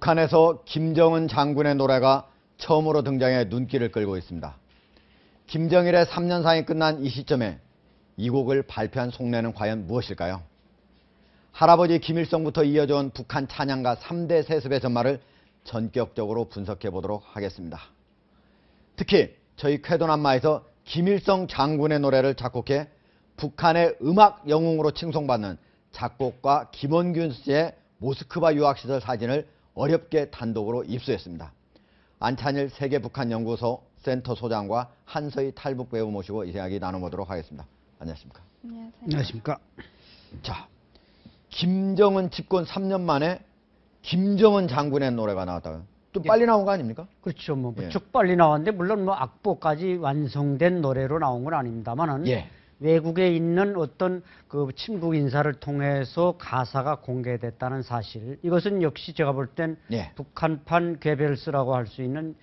북한에서 김정은 장군의 노래가 처음으로 등장해 눈길을 끌고 있습니다. 김정일의 3년상이 끝난 이 시점에 이 곡을 발표한 속내는 과연 무엇일까요? 할아버지 김일성부터 이어져온 북한 찬양가 3대 세습의 전말을 전격적으로 분석해 보도록 하겠습니다. 특히 저희 쾌도남마에서 김일성 장군의 노래를 작곡해 북한의 음악 영웅으로 칭송받는 작곡가 김원균 씨의 모스크바 유학 시절 사진을 어렵게 단독으로 입수했습니다. 안찬일 세계북한연구소 센터 소장과 한서희 탈북 배우 모시고 이 이야기 나눠보도록 하겠습니다. 안녕하십니까? 안녕하세요. 안녕하십니까? 자, 김정은 집권 3년 만에 김정은 장군의 노래가 나왔다고요? 좀 빨리 나온 거 아닙니까? 그렇죠. 뭐 예. 무척 빨리 나왔는데 물론 뭐 악보까지 완성된 노래로 나온 건 아닙니다만은 예. 외국에 있는 어떤 그 친북 인사를 통해서 가사가 공개됐다는 사실, 이것은 역시 제가 볼 땐 예. 북한판 괴벨스라고 할 수 있는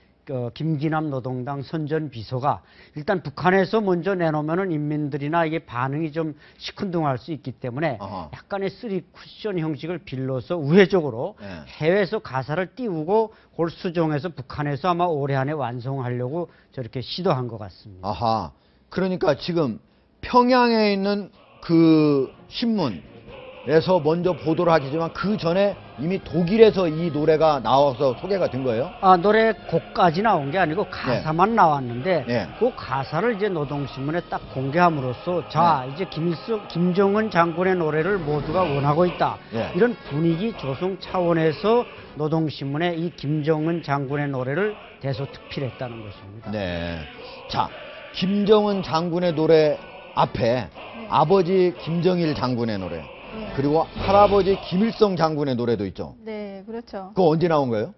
김기남 노동당 선전 비서가 일단 북한에서 먼저 내놓으면은 인민들이나 이게 반응이 좀 시큰둥할 수 있기 때문에 어허. 약간의 쓰리 쿠션 형식을 빌려서 우회적으로 예. 해외에서 가사를 띄우고 그걸 수정해서 북한에서 아마 올해 안에 완성하려고 저렇게 시도한 것 같습니다. 아하. 그러니까 지금 평양에 있는 그 신문에서 먼저 보도를 하지만 그 전에 이미 독일에서 이 노래가 나와서 소개가 된 거예요? 아, 노래 곡까지 나온 게 아니고 가사만 나왔는데 네. 그 가사를 이제 노동신문에 딱 공개함으로써 자, 이제 김정은 장군의 노래를 모두가 원하고 있다. 네. 이런 분위기 조성 차원에서 노동신문에 이 김정은 장군의 노래를 대소특필했다는 것입니다. 네. 자, 김정은 장군의 노래 앞에 아버지 김정일 장군의 노래, 그리고 할아버지 김일성 장군의 노래도 있죠. 네, 그렇죠. 그거 언제 나온 거예요?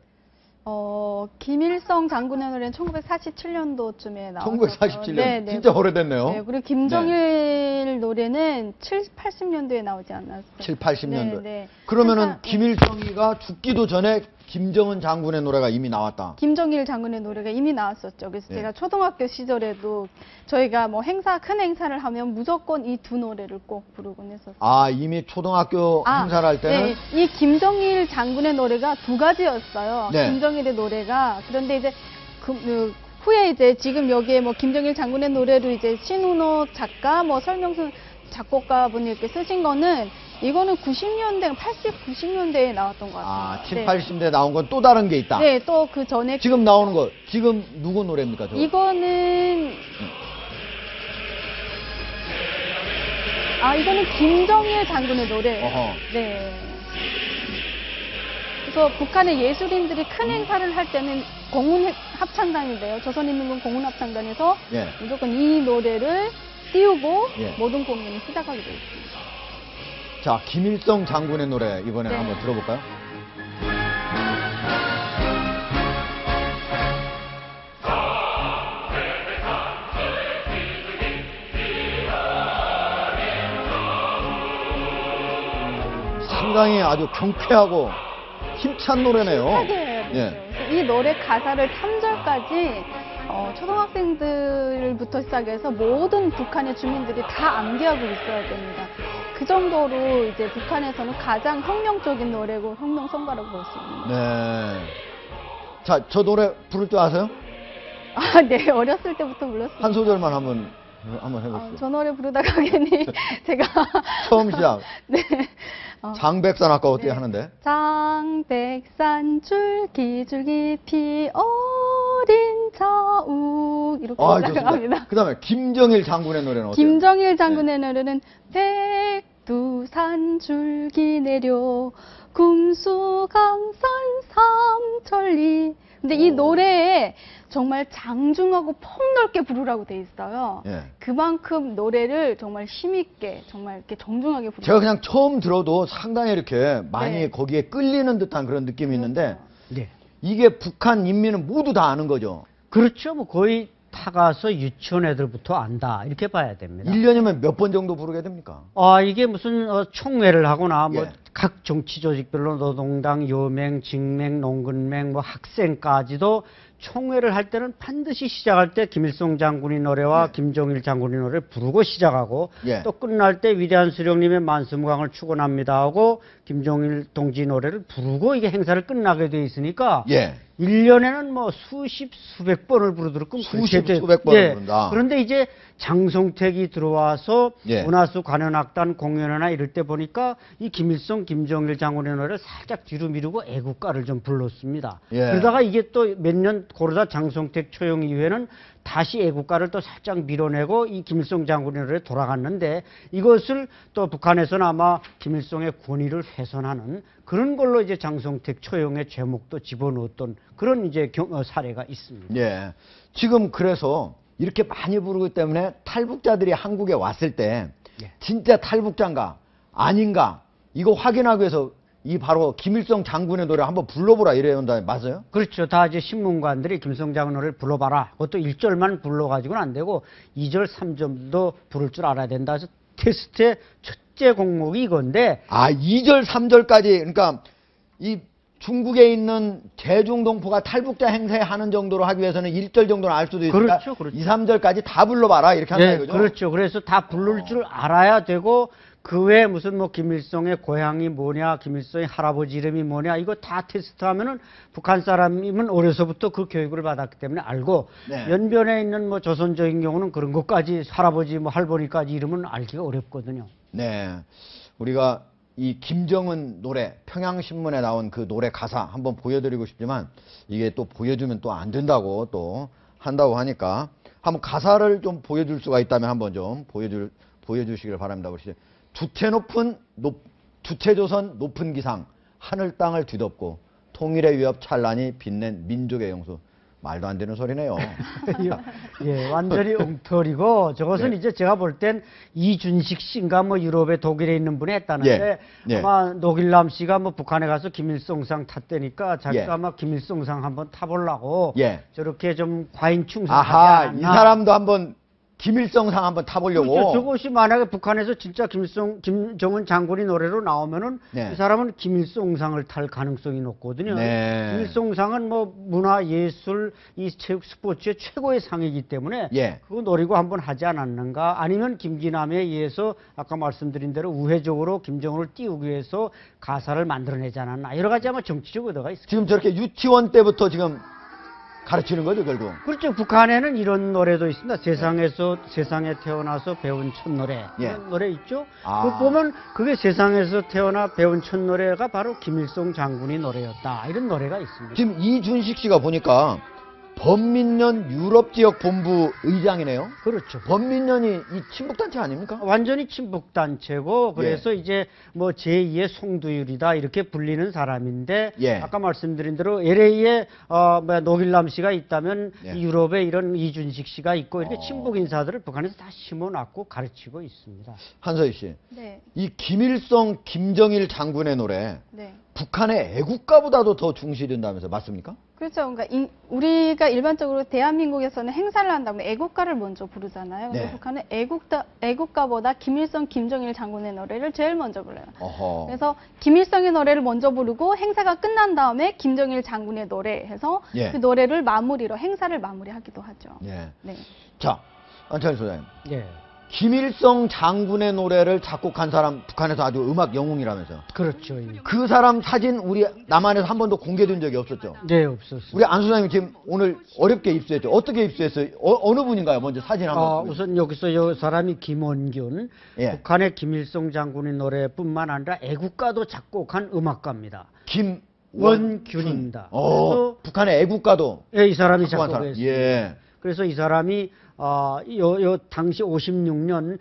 김일성 장군의 노래는 1947년도쯤에 나왔어요. 1947년. 네, 네. 진짜 오래됐네요. 네, 그리고 김정일 노래는 70, 80년도에 나오지 않았어요. 7, 80년도. 네, 네. 그러면은 항상, 김일성이가 죽기도 전에 김정은 장군의 노래가 이미 나왔다. 김정일 장군의 노래가 이미 나왔었죠. 그래서 네. 제가 초등학교 시절에도 저희가 뭐 큰 행사를 하면 무조건 이 두 노래를 꼭 부르곤 했었어요. 아, 이미 초등학교 행사를 할 때는 네, 이 김정일 장군의 노래가 두 가지였어요. 네. 김정일의 노래가. 그런데 이제 후에 이제 지금 여기에 뭐 김정일 장군의 노래를 이제 신은호 작가, 뭐 설명순 작곡가분이 이렇게 쓰신 거는 이거는 90년대, 80, 90년대에 나왔던 것 같아요. 아, 7, 네. 80대 나온 건 또 다른 게 있다. 네, 또 그 전에 지금 나오는 거, 지금 누구 노래입니까, 저거? 이거는 이거는 김정일 장군의 노래. 어허. 네. 그래서 북한의 예술인들이 큰 행사를 할 때는 공훈 합창단인데요. 조선인민군 공훈 합창단에서 예. 무조건 이 노래를 띄우고 예. 모든 공연을 시작하게 되어 있습니다. 자, 김일성 장군의 노래 이번에 네. 한번 들어볼까요? 상당히 아주 경쾌하고 힘찬 노래네요. 네, 예. 그래서 이 노래 가사를 3절까지 초등학생들부터 시작해서 모든 북한의 주민들이 다 암기하고 있어야 됩니다. 그 정도로 이제 북한에서는 가장 혁명적인 노래고 혁명성가라고 볼 수 있습니다. 네. 자, 저 노래 부를 줄 아세요? 네, 어렸을 때부터 불렀습니다. 한 소절만 한번 해보시죠. 저 노래 부르다가 괜히 제가 처음 시작. 네. 장백산 아까 어떻게 네. 하는데? 장백산 줄기줄기 피어린 자욱 이렇게 시작합니다. 그 다음에 김정일 장군의 노래는 어때요? 김정일 장군의 노래는 백두산 줄기 내려 금수강산 삼천리. 근데 이 노래에 정말 장중하고 폭넓게 부르라고 돼 있어요. 예. 그만큼 노래를 정말 힘있게 정말 이렇게 정중하게 부르고. 제가 그냥 처음 들어도 상당히 이렇게 많이 네. 거기에 끌리는 듯한 그런 느낌이 있는데 네. 이게 북한 인민은 모두 다 아는 거죠. 그렇죠. 뭐 거의 타가서 유치원 애들부터 안다 이렇게 봐야 됩니다. 1년이면 몇 번 정도 부르게 됩니까? 이게 무슨 총회를 하거나 뭐 예. 각 정치 조직별로 노동당, 여맹, 직맹, 농근맹, 뭐 학생까지도 총회를 할 때는 반드시 시작할 때 김일성 장군의 노래와 예. 김정일 장군의 노래를 부르고 시작하고 예. 또 끝날 때 위대한 수령님의 만수무강을 축원합니다 하고 김정일 동지 노래를 부르고 이게 행사를 끝나게 돼 있으니까 예. 1년에는 뭐 수십, 수백 번을 부르도록 수십, 수백 번을 부른다. 그런데 이제 장성택이 들어와서 예. 문화수 관현악단 공연회나 이럴 때 보니까 이 김일성, 김정일 장군의 노래를 살짝 뒤로 미루고 애국가를 좀 불렀습니다. 예. 그러다가 이게 또 몇 년 고르다 장성택 초용 이후에는 다시 애국가를 또 살짝 밀어내고 이 김일성 장군의 노래에 돌아갔는데 이것을 또 북한에서는 아마 김일성의 권위를 훼손하는 그런 걸로 이제 장성택 초용의 제목도 집어넣었던 그런 이제 사례가 있습니다. 예. 지금 그래서 이렇게 많이 부르기 때문에 탈북자들이 한국에 왔을 때 예. 진짜 탈북자인가 아닌가 이거 확인하기 위해서 이 바로 김일성 장군의 노래 한번 불러보라 이래요. 맞아요? 그렇죠. 다 이제 신문관들이 김일성 장군 노래를 불러봐라. 그것도 1절만 불러가지고는 안 되고 2절, 3절도 부를 줄 알아야 된다. 해서 테스트의 첫째 공목이 이건데 아, 2절, 3절까지 그러니까 이 중국에 있는 제중동포가 탈북자 행세하는 정도로 하기 위해서는 1절 정도는 알 수도 있으니까 그렇죠, 그렇죠. 2, 3절까지 다 불러봐라 이렇게 한다 예, 이거죠? 그렇죠. 그래서 다 부를 줄 알아야 되고 그 외에 무슨 뭐 김일성의 고향이 뭐냐, 김일성의 할아버지 이름이 뭐냐 이거 다 테스트하면은 북한 사람이면 어려서부터 그 교육을 받았기 때문에 알고 네. 연변에 있는 뭐 조선적인 경우는 그런 것까지 할아버지 뭐 할머니까지 이름은 알기가 어렵거든요. 네. 우리가 이 김정은 노래 평양신문에 나온 그 노래 가사 한번 보여드리고 싶지만 이게 또 보여주면 또 안 된다고 또 한다고 하니까 한번 가사를 좀 보여줄 수가 있다면 한번 좀 보여주시길 바랍니다. 보시죠. 주체조선 높은 기상 하늘 땅을 뒤덮고 통일의 위협 찬란히 빛낸 민족의 영수. 말도 안 되는 소리네요. 예, 완전히 엉터리고 저것은 네. 이제 제가 볼 땐 이준식 씨인가 뭐 유럽에 독일에 있는 분이 했다는데 예. 아마 노길남 씨가 뭐 북한에 가서 김일성상 탔다니까 자기가 예. 아마 김일성상 한번 타보려고 예. 저렇게 좀 과잉 충성하지 아하, 않았나. 이 사람도 한번 김일성상 한번 타보려고. 그렇죠. 저것이 만약에 북한에서 진짜 김정은 장군이 노래로 나오면은 네. 이 사람은 김일성상을 탈 가능성이 높거든요. 네. 김일성상은 뭐 문화, 예술, 이 체육, 스포츠의 최고의 상이기 때문에 예. 그거 노리고 한번 하지 않았는가? 아니면 김기남에 의해서 아까 말씀드린 대로 우회적으로 김정은을 띄우기 위해서 가사를 만들어내지 않았나? 여러 가지 아마 정치적 의도가 있을 지금 저렇게 유치원 때부터 지금 가르치는 거죠, 결국. 그렇죠. 북한에는 이런 노래도 있습니다. 세상에 태어나서 배운 첫 노래. 예. 이런 노래 있죠. 아. 그 보면 그게 세상에서 태어나 배운 첫 노래가 바로 김일성 장군의 노래였다. 이런 노래가 있습니다. 지금 이준식 씨가 보니까 범민련 유럽지역 본부 의장이네요. 그렇죠. 범민련이 이 친북단체 아닙니까? 완전히 친북단체고 그래서 이제 뭐 제2의 송두율이다 이렇게 불리는 사람인데 예. 아까 말씀드린 대로 LA에 노길남 씨가 있다면 예. 유럽에 이런 이준식 씨가 있고 이렇게 어. 친북 인사들을 북한에서 다 심어놨고 가르치고 있습니다. 한서희 씨. 네. 이 김일성, 김정일 장군의 노래 네. 북한의 애국가보다도 더 중시된다면서 맞습니까? 그렇죠. 그러니까 우리가 일반적으로 대한민국에서는 행사를 한다면 애국가를 먼저 부르잖아요. 근데 네. 북한은 애국가보다 김일성, 김정일 장군의 노래를 제일 먼저 불러요. 어허. 그래서 김일성의 노래를 먼저 부르고 행사가 끝난 다음에 김정일 장군의 노래 해서 예. 그 노래를 마무리로 행사를 마무리하기도 하죠. 예. 네. 자, 안철 소장님. 예. 김일성 장군의 노래를 작곡한 사람 북한에서 아주 음악 영웅이라면서. 그렇죠. 예. 그 사람 사진 우리 남한에서 한 번도 공개된 적이 없었죠. 네, 없었어요. 우리 안 소장님 지금 오늘 어렵게 입수했죠. 어떻게 입수했어요? 어느 분인가요? 먼저 사진 한번. 우선 여기서 이 사람이 김원균, 예. 북한의 김일성 장군의 노래뿐만 아니라 애국가도 작곡한 음악가입니다. 김원균입니다. 원균입니다. 그래서 북한의 애국가도 예, 이 사람이 작곡한 사람. 작곡했습니다. 예. 그래서 이 사람이 요 당시 56년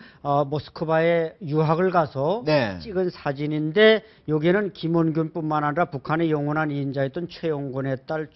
모스크바에 유학을 가서 네. 찍은 사진인데 여기에는 김원균뿐만 아니라 북한의 영원한 이인자였던 최용곤의 딸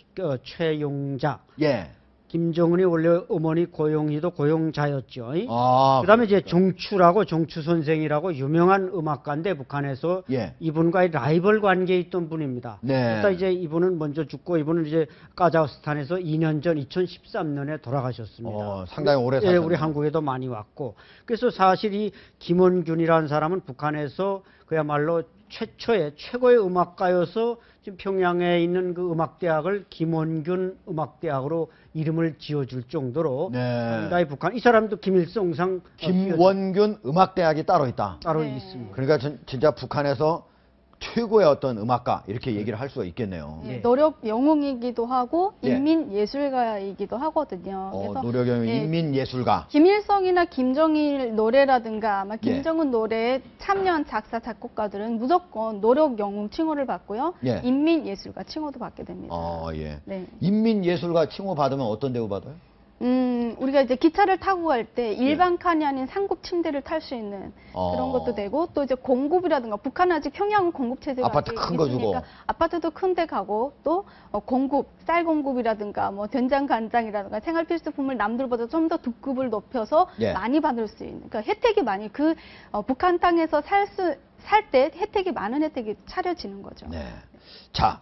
최용자, 예. 김정은이 원래 어머니 고용희도 고용자였죠. 아. 그다음에 이제 종추라고 종추 선생이라고 유명한 음악가인데 북한에서 예. 이분과의 라이벌 관계에 있던 분입니다. 네. 그러다 이제 이분은 먼저 죽고 이분은 이제 카자흐스탄에서 2년 전 2013년에 돌아가셨습니다. 상당히 오래 예, 사셨네요. 우리 한국에도 많이 왔고. 그래서 사실 이 김원균이라는 사람은 북한에서 그야말로 최고의 음악가여서 지금 평양에 있는 그 음악대학을 김원균 음악대학으로 이름을 지어줄 정도로 네. 상당히 북한 이 사람도 김일성상 김원균 음악대학이 따로 있다. 따로 네. 있습니다. 그러니까 진짜 북한에서 최고의 어떤 음악가 이렇게 얘기를 할 수가 있겠네요. 예, 예. 노력 영웅이기도 하고 예. 인민 예술가이기도 하거든요. 그래서 노력영 예, 인민예술가. 김일성이나 김정일 노래라든가 아마 예. 김정은 노래에 참여한 작사 작곡가들은 무조건 노력 영웅 칭호를 받고요. 예. 인민 예술가 칭호도 받게 됩니다. 예. 네. 인민예술가 칭호 받으면 어떤 대우 받아요? 우리가 이제 기차를 타고 갈 때 일반 칸이 아닌 상급 침대를 탈 수 있는 그런 것도 되고, 또 이제 공급이라든가 북한은 아직 평양은 공급 체제가 아파트 아직 큰거 주고. 있으니까 아파트도 큰 데 가고, 또 공급, 쌀 공급이라든가 뭐 된장 간장이라든가 생활 필수품을 남들보다 좀 더 등급을 높여서 예. 많이 받을 수 있는, 그러니까 혜택이 많이 북한 땅에서 살 때 혜택이 많은 혜택이 차려지는 거죠. 네. 자,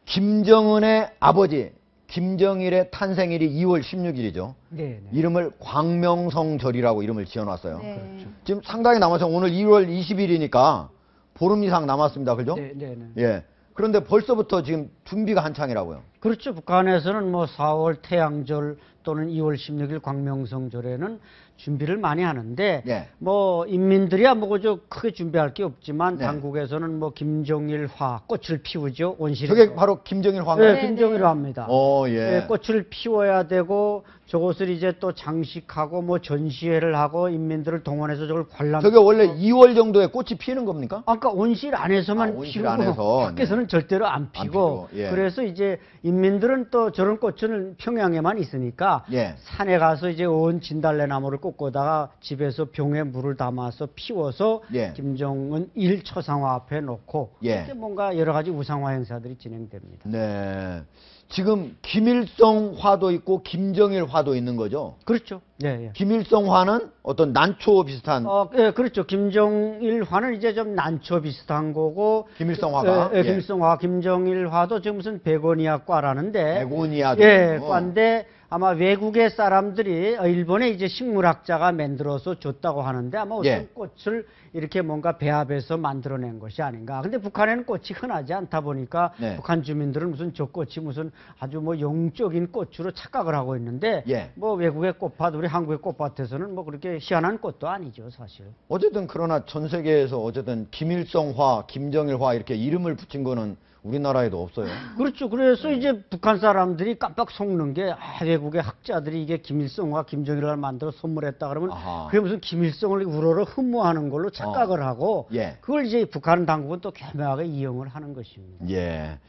김정은의 아버지 김정일의 탄생일이 2월 16일이죠. 네, 네. 이름을 광명성절이라고 이름을 지어놨어요. 네. 그렇죠. 지금 상당히 남아서 오늘 2월 20일이니까 보름 이상 남았습니다. 그죠? 네, 네, 네. 예. 그런데 벌써부터 지금 준비가 한창이라고요. 그렇죠. 북한에서는 뭐 4월 태양절 또는 2월 16일 광명성절에는 준비를 많이 하는데 예. 뭐 인민들이야 뭐 그저 크게 준비할 게 없지만 네. 당국에서는 뭐 김정일화 꽃을 피우죠. 온실에서. 저게 바로 김정일 화인가요? 네, 김정일화입니다. 예. 꽃을 피워야 되고 저것을 이제 또 장식하고 뭐 전시회를 하고 인민들을 동원해서 저걸 관람. 저게 원래 2월 정도에 꽃이 피는 겁니까? 아까 온실 안에서만 온실 피우고 안에서, 밖에서는 네. 절대로 안 피고. 예. 그래서 이제 인민들은 또 저런 꽃은 평양에만 있으니까 예. 산에 가서 이제 온 진달래 나무를 꽂고다가 집에서 병에 물을 담아서 피워서 예. 김정은 일 초상화 앞에 놓고 예. 이렇게 뭔가 여러 가지 우상화 행사들이 진행됩니다. 네. 지금 김일성 화도 있고 김정일 화도 있는 거죠? 그렇죠. 예, 예. 김일성 화는 어떤 난초 비슷한 예, 그렇죠. 김정일화는 이제 좀 난초 비슷한 거고. 김일성 화가? 예, 김일성화, 김정일화도 지금 무슨 베고니아과라는데. 베고니아도. 예, 과인데 아마 외국의 사람들이 일본의 이제 식물학자가 만들어서 줬다고 하는데 아마 어떤 예. 꽃을 이렇게 뭔가 배합해서 만들어낸 것이 아닌가. 근데 북한에는 꽃이 흔하지 않다 보니까 네. 북한 주민들은 무슨 저 꽃이 무슨 아주 뭐 영적인 꽃으로 착각을 하고 있는데 예. 뭐 외국의 꽃밭, 우리 한국의 꽃밭에서는 뭐 그렇게 희한한 꽃도 아니죠, 사실. 어쨌든 그러나 전 세계에서 어쨌든 김일성화, 김정일화 이렇게 이름을 붙인 거는 우리나라에도 없어요. 그렇죠. 그래서 이제 북한 사람들이 깜빡 속는 게 외국의 학자들이 이게 김일성과 김정일을 만들어 선물했다 그러면 아하. 그게 무슨 김일성을 우러러 흠모하는 걸로 착각을 하고 예. 그걸 이제 북한 당국은 또 교묘하게 이용을 하는 것입니다. 예.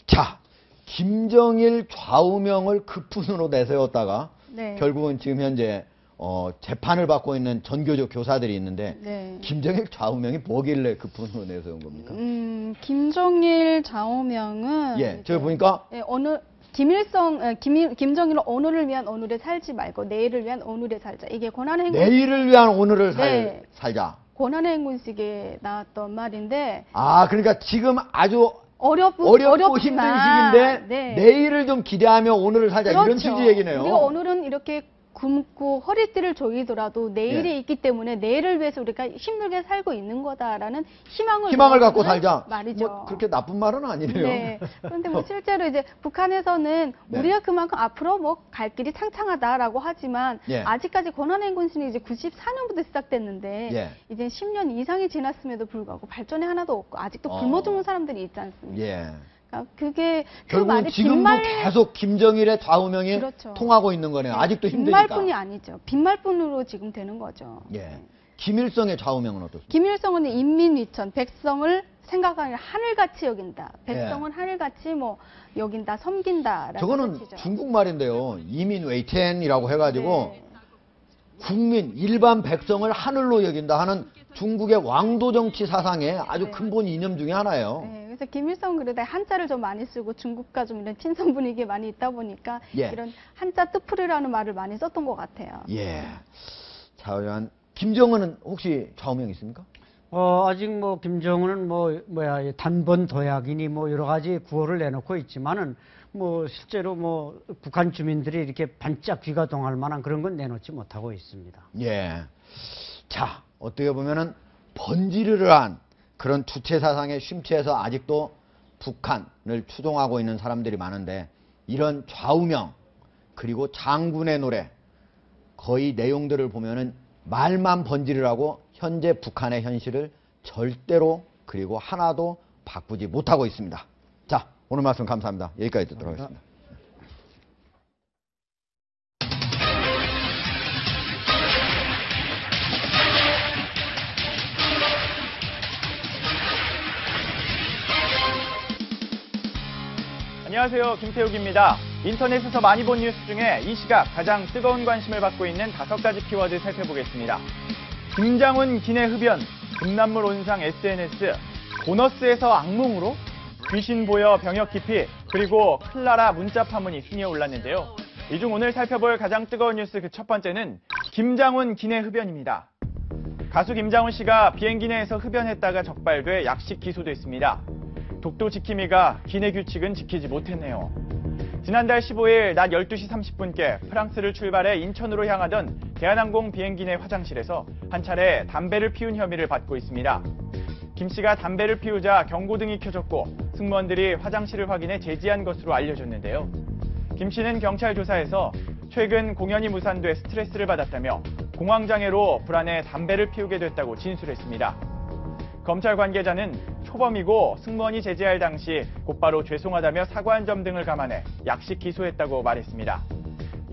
자, 김정일 좌우명을 급훈으로 내세웠다가 네. 결국은 지금 현재 재판을 받고 있는 전교조 교사들이 있는데 네. 김정일 좌우명이 뭐길래 급훈으로 내세운 겁니까? 김정일 좌우명은 예, 제가 보니까 예, 김정일은 오늘을 위한 오늘에 살지 말고 내일을 위한 오늘에 살자. 이게 권한의 행군, 내일을 위한 오늘을 네. 살자. 권한의 행군식에 나왔던 말인데 아, 그러니까 지금 아주 어렵고 힘든 어렵지만, 시기인데 네. 내일을 좀 기대하며 오늘을 살자 이런 그렇죠. 취지 얘기네요. 우리가 오늘은 이렇게 굶고 허리띠를 조이더라도 내일이 예. 있기 때문에 내일을 위해서 우리가 힘들게 살고 있는 거다라는 희망을 갖고 주는 살자. 말이죠. 뭐 그렇게 나쁜 말은 아니네요. 네. 그런데 뭐 실제로 이제 북한에서는 네. 우리가 그만큼 앞으로 뭐 갈 길이 창창하다라고 하지만 예. 아직까지 권한행군신이 이제 94년부터 시작됐는데 예. 이제 10년 이상이 지났음에도 불구하고 발전이 하나도 없고 아직도 굶어 죽는 사람들이 있지 않습니까? 예. 그러니까 그게 그 결국은 말이 지금도 빈말 계속 김정일의 좌우명이 그렇죠. 통하고 있는 거네요. 아직도 힘드니까. 빈말뿐이 아니죠. 빈말뿐으로 지금 되는 거죠. 예. 김일성의 좌우명은 어떻습니까? 김일성은 인민위천, 백성을 생각하는 하늘같이 여긴다. 백성은 하늘같이 뭐 여긴다, 섬긴다라는 저거는 뜻이죠. 중국말인데요. 이민 웨이텐이라고 해가지고 네. 국민 일반 백성을 하늘로 여긴다 하는 중국의 왕도 정치 사상의 아주 네. 근본 이념 중에 하나예요. 네, 그래서 김일성 그래도 한자를 좀 많이 쓰고 중국과 좀 이런 친선 분위기 많이 있다 보니까 예. 이런 한자 뜻풀이라는 말을 많이 썼던 것 같아요. 예. 자, 김정은은 혹시 좌우명 있습니까? 아직 뭐 김정은은 단번 도약이니 뭐 여러 가지 구호를 내놓고 있지만은 뭐 실제로 뭐 북한 주민들이 이렇게 반짝 귀가 동할 만한 그런 건 내놓지 못하고 있습니다. 예. 자, 어떻게 보면은 번지르르한 그런 주체 사상에 심취해서 아직도 북한을 추종하고 있는 사람들이 많은데 이런 좌우명 그리고 장군의 노래 거의 내용들을 보면은 말만 번지르라고 현재 북한의 현실을 절대로 그리고 하나도 바꾸지 못하고 있습니다. 자, 오늘 말씀 감사합니다. 여기까지 듣도록 하겠습니다. 안녕하세요. 김태욱입니다. 인터넷에서 많이 본 뉴스 중에 이 시각 가장 뜨거운 관심을 받고 있는 5가지 키워드 살펴보겠습니다. 김장훈 기내 흡연, 금남물 온상 SNS, 보너스에서 악몽으로, 귀신 보여 병역 기피, 그리고 클라라 문자 파문이 순위에 올랐는데요. 이 중 오늘 살펴볼 가장 뜨거운 뉴스 그 첫 번째는 김장훈 기내 흡연입니다. 가수 김장훈 씨가 비행기 내에서 흡연했다가 적발돼 약식 기소됐습니다. 독도 지킴이가 기내 규칙은 지키지 못했네요. 지난달 15일 낮 12시 30분께 프랑스를 출발해 인천으로 향하던 대한항공 비행기 내 화장실에서 한 차례 담배를 피운 혐의를 받고 있습니다. 김 씨가 담배를 피우자 경고등이 켜졌고 승무원들이 화장실을 확인해 제지한 것으로 알려졌는데요. 김 씨는 경찰 조사에서 최근 공연이 무산돼 스트레스를 받았다며 공황장애로 불안해 담배를 피우게 됐다고 진술했습니다. 검찰 관계자는 초범이고 승무원이 제지할 당시 곧바로 죄송하다며 사과한 점 등을 감안해 약식 기소했다고 말했습니다.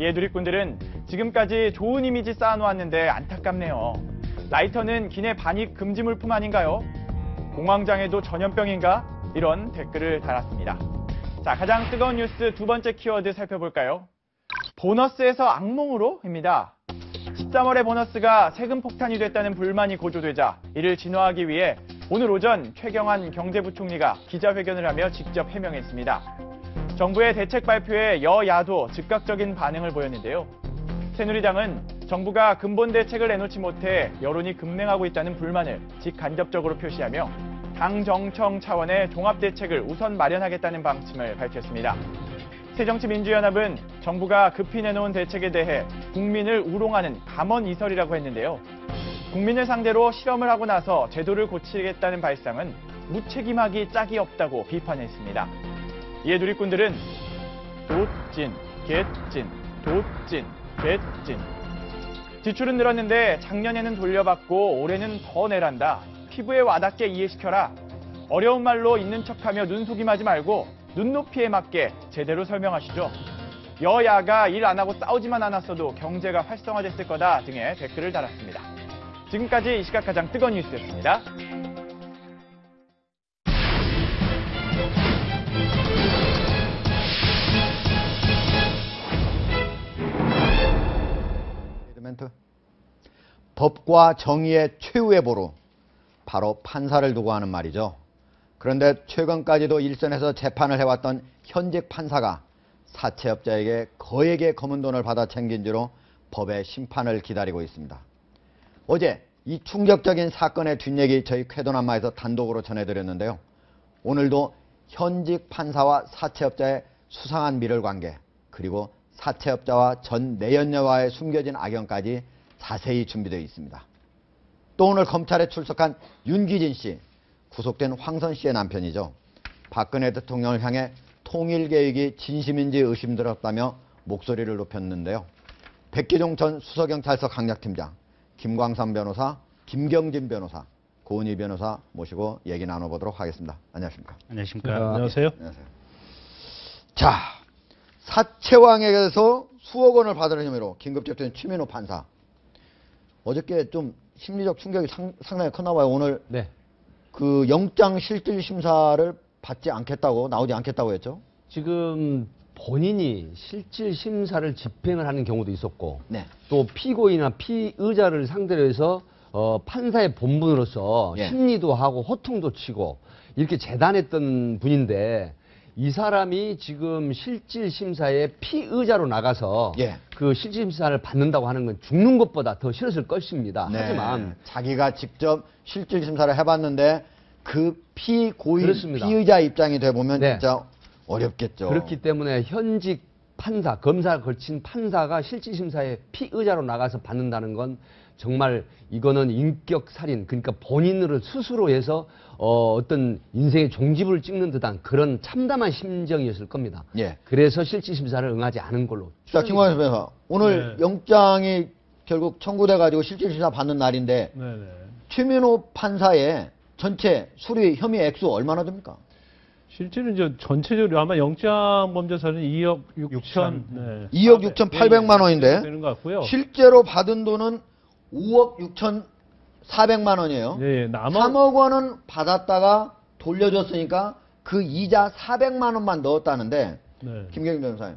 이에 누리꾼들은 지금까지 좋은 이미지 쌓아놓았는데 안타깝네요. 라이터는 기내 반입 금지 물품 아닌가요? 공황장애도 전염병인가? 이런 댓글을 달았습니다. 자, 가장 뜨거운 뉴스 두 번째 키워드 살펴볼까요? 보너스에서 악몽으로입니다. 13월에 보너스가 세금 폭탄이 됐다는 불만이 고조되자 이를 진화하기 위해 오늘 오전 최경환 경제부총리가 기자회견을 하며 직접 해명했습니다. 정부의 대책 발표에 여야도 즉각적인 반응을 보였는데요. 새누리당은 정부가 근본 대책을 내놓지 못해 여론이 급냉하고 있다는 불만을 직간접적으로 표시하며 당정청 차원의 종합대책을 우선 마련하겠다는 방침을 밝혔습니다. 새정치민주연합은 정부가 급히 내놓은 대책에 대해 국민을 우롱하는 감언이설이라고 했는데요. 국민을 상대로 실험을 하고 나서 제도를 고치겠다는 발상은 무책임하기 짝이 없다고 비판했습니다. 이에 누리꾼들은 도찐, 개찐, 도찐, 개찐. 지출은 늘었는데 작년에는 돌려받고 올해는 더 내란다. 피부에 와닿게 이해시켜라. 어려운 말로 있는 척하며 눈속임하지 말고 눈높이에 맞게 제대로 설명하시죠. 여야가 일 안 하고 싸우지만 않았어도 경제가 활성화됐을 거다 등의 댓글을 달았습니다. 지금까지 이 시각 가장 뜨거운 뉴스였습니다. 법과 정의의 최후의 보루, 바로 판사를 두고 하는 말이죠. 그런데 최근까지도 일선에서 재판을 해왔던 현직 판사가 사채업자에게 거액의 검은 돈을 받아 챙긴 죄로 법의 심판을 기다리고 있습니다. 어제 이 충격적인 사건의 뒷얘기 저희 쾌도남마에서 단독으로 전해드렸는데요. 오늘도 현직 판사와 사채업자의 수상한 밀월관계, 그리고 사채업자와 전 내연녀와의 숨겨진 악연까지 자세히 준비되어 있습니다. 또 오늘 검찰에 출석한 윤기진 씨, 구속된 황선 씨의 남편이죠. 박근혜 대통령을 향해 통일 계획이 진심인지 의심들었다며 목소리를 높였는데요. 백기종 전 수서경찰서 강력팀장, 김광삼 변호사, 김경진 변호사, 고은희 변호사 모시고 얘기 나눠보도록 하겠습니다. 안녕하십니까? 안녕하십니까? 안녕하세요. 안녕하세요. 자, 사채왕에게서 수억 원을 받은 혐의로 긴급재판 최민호 판사. 어저께 좀 심리적 충격이 상당히 컸나 봐요. 오늘 네. 그 영장 실질 심사를 받지 않겠다고, 나오지 않겠다고 했죠? 지금 본인이 실질 심사를 집행을 하는 경우도 있었고, 네. 또 피고인이나 피의자를 상대로 해서 판사의 본분으로서 예. 심리도 하고 호통도 치고 이렇게 재단했던 분인데, 이 사람이 지금 실질 심사에 피의자로 나가서 예. 그 실질 심사를 받는다고 하는 건 죽는 것보다 더 싫었을 것입니다. 네. 하지만 자기가 직접 실질 심사를 해봤는데 그 피고인, 그렇습니다. 피의자 입장이 돼 보면 네. 진짜 어렵겠죠. 그렇기 때문에 현직 판사, 검사 걸친 판사가 실질심사에 피의자로 나가서 받는다는 건 정말 이거는 인격 살인, 그러니까 본인으로 스스로 해서 어떤 인생의 종집을 찍는 듯한 그런 참담한 심정이었을 겁니다. 예. 그래서 실질심사를 응하지 않은 걸로. 자, 김광현 변호사. 오늘 네. 영장이 결국 청구돼가지고 실질심사 받는 날인데 네네. 최민호 판사의 전체 수리 혐의 액수 얼마나 됩니까? 실제로 이제 전체적으로 아마 영장 범죄 사는 2억 6천, 네. 2억 6,800만 원인데 되는 것 같고요. 실제로 받은 돈은 5억 6,400만 원이에요. 네, 남아 3억 원은 받았다가 돌려줬으니까 그 이자 400만 원만 넣었다는데 네. 김경임 변호사님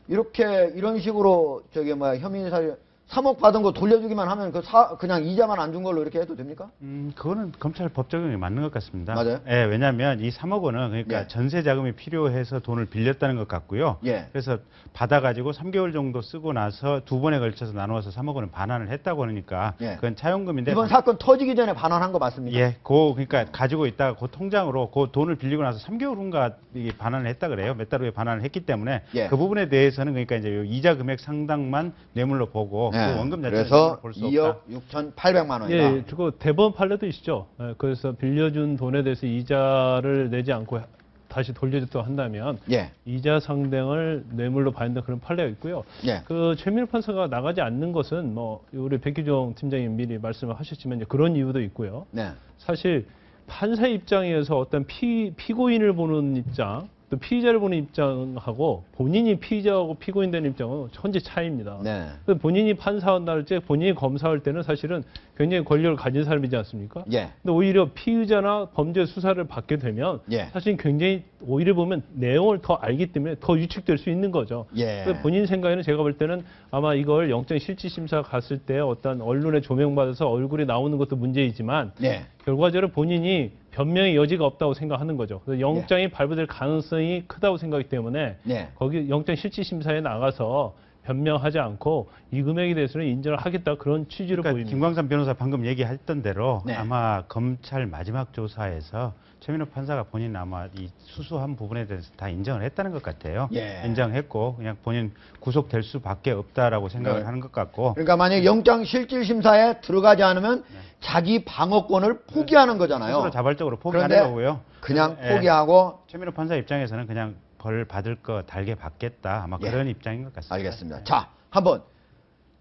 이렇게 이런 식으로 혐의 사유 3억 받은 거 돌려주기만 하면 그냥 이자만 안 준 걸로 이렇게 해도 됩니까? 그거는 검찰 법 적용이 맞는 것 같습니다. 맞아요? 예, 왜냐하면 이 3억 원은 그러니까 예. 전세 자금이 필요해서 돈을 빌렸다는 것 같고요. 예. 그래서 받아가지고 3개월 정도 쓰고 나서 두 번에 걸쳐서 나누어서 3억 원은 반환을 했다고 하니까 예. 그건 차용금인데. 이번 사건 터지기 전에 반환한 거 맞습니까? 예, 그러니까 가지고 있다가 그 통장으로 그 돈을 빌리고 나서 3개월 후인가 이게 반환을 했다 그래요. 몇 달 후에 반환을 했기 때문에 예. 그 부분에 대해서는 그러니까 이제 이자 금액 상당만 뇌물로 보고 예. 그 원금 자체는 그래서 뇌물로 볼 수 2억 없다. 6,800만 원이다. 예, 그거 대법원 판례도 있죠. 예, 그래서 빌려준 돈에 대해서 이자를 내지 않고 다시 돌려줬다고 한다면 예. 이자 상당을 뇌물로 받는 그런 판례가 있고요. 예. 그 최민호 판사가 나가지 않는 것은 뭐 우리 백규정 팀장님 미리 말씀을 하셨지만 이제 그런 이유도 있고요. 네. 사실 판사 입장에서 어떤 피고인을 보는 입장, 또 피의자를 보는 입장하고 본인이 피의자하고 피고인 되는 입장은 천지 차이입니다. 네. 그래서 본인이 판사한다 할 때, 본인이 검사할 때는 사실은 굉장히 권력을 가진 사람이지 않습니까? 예. 근데 오히려 피의자나 범죄 수사를 받게 되면 예. 사실 굉장히 오히려 보면 내용을 더 알기 때문에 더 위축될 수 있는 거죠. 예. 그래서 본인 생각에는 제가 볼 때는 아마 이걸 영장 실질심사 갔을 때 어떤 언론에 조명받아서 얼굴이 나오는 것도 문제이지만 예. 결과적으로 본인이 변명의 여지가 없다고 생각하는 거죠. 그래서 영장이 발부될 가능성이 크다고 생각하기 때문에 네. 거기 영장 실질심사에 나가서 변명하지 않고 이 금액에 대해서는 인정을 하겠다 그런 취지로 그러니까 보입니다. 김광삼 변호사 방금 얘기했던 대로 네. 아마 검찰 마지막 조사에서 최민호 판사가 본인 아마 이 수수한 부분에 대해서 다 인정을 했다는 것 같아요. 예. 인정했고 그냥 본인 구속될 수밖에 없다라고 생각을 네. 하는 것 같고. 그러니까 만약 영장 실질심사에 들어가지 않으면 자기 방어권을 포기하는 거잖아요. 스스로 자발적으로 포기하는 그런데 거고요. 그냥 예. 포기하고 최민호 판사 입장에서는 그냥 벌 받을 거 달게 받겠다 아마 예. 그런 입장인 것 같습니다. 알겠습니다. 자, 한번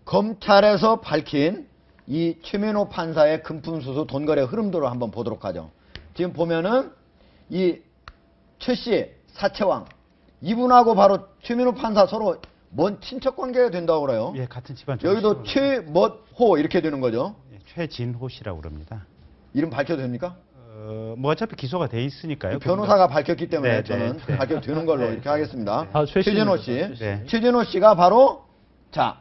검찰에서 밝힌 이 최민호 판사의 금품수수 돈거래 흐름도를 한번 보도록 하죠. 지금 보면은 이 최 씨, 사채왕 이분하고 바로 최민호 판사 서로 먼 친척 관계가 된다고 그래요. 예, 같은 집안. 여기도 최멋호 이렇게 되는 거죠. 예, 최진호 씨라고 그럽니다. 이름 밝혀도 됩니까? 뭐 어차피 기소가 돼 있으니까요. 변호사가 밝혔기 때문에 네, 저는 네. 밝혀도 되는 걸로 이렇게 하겠습니다. 아, 최진호 씨. 네. 최진호 씨가 바로 자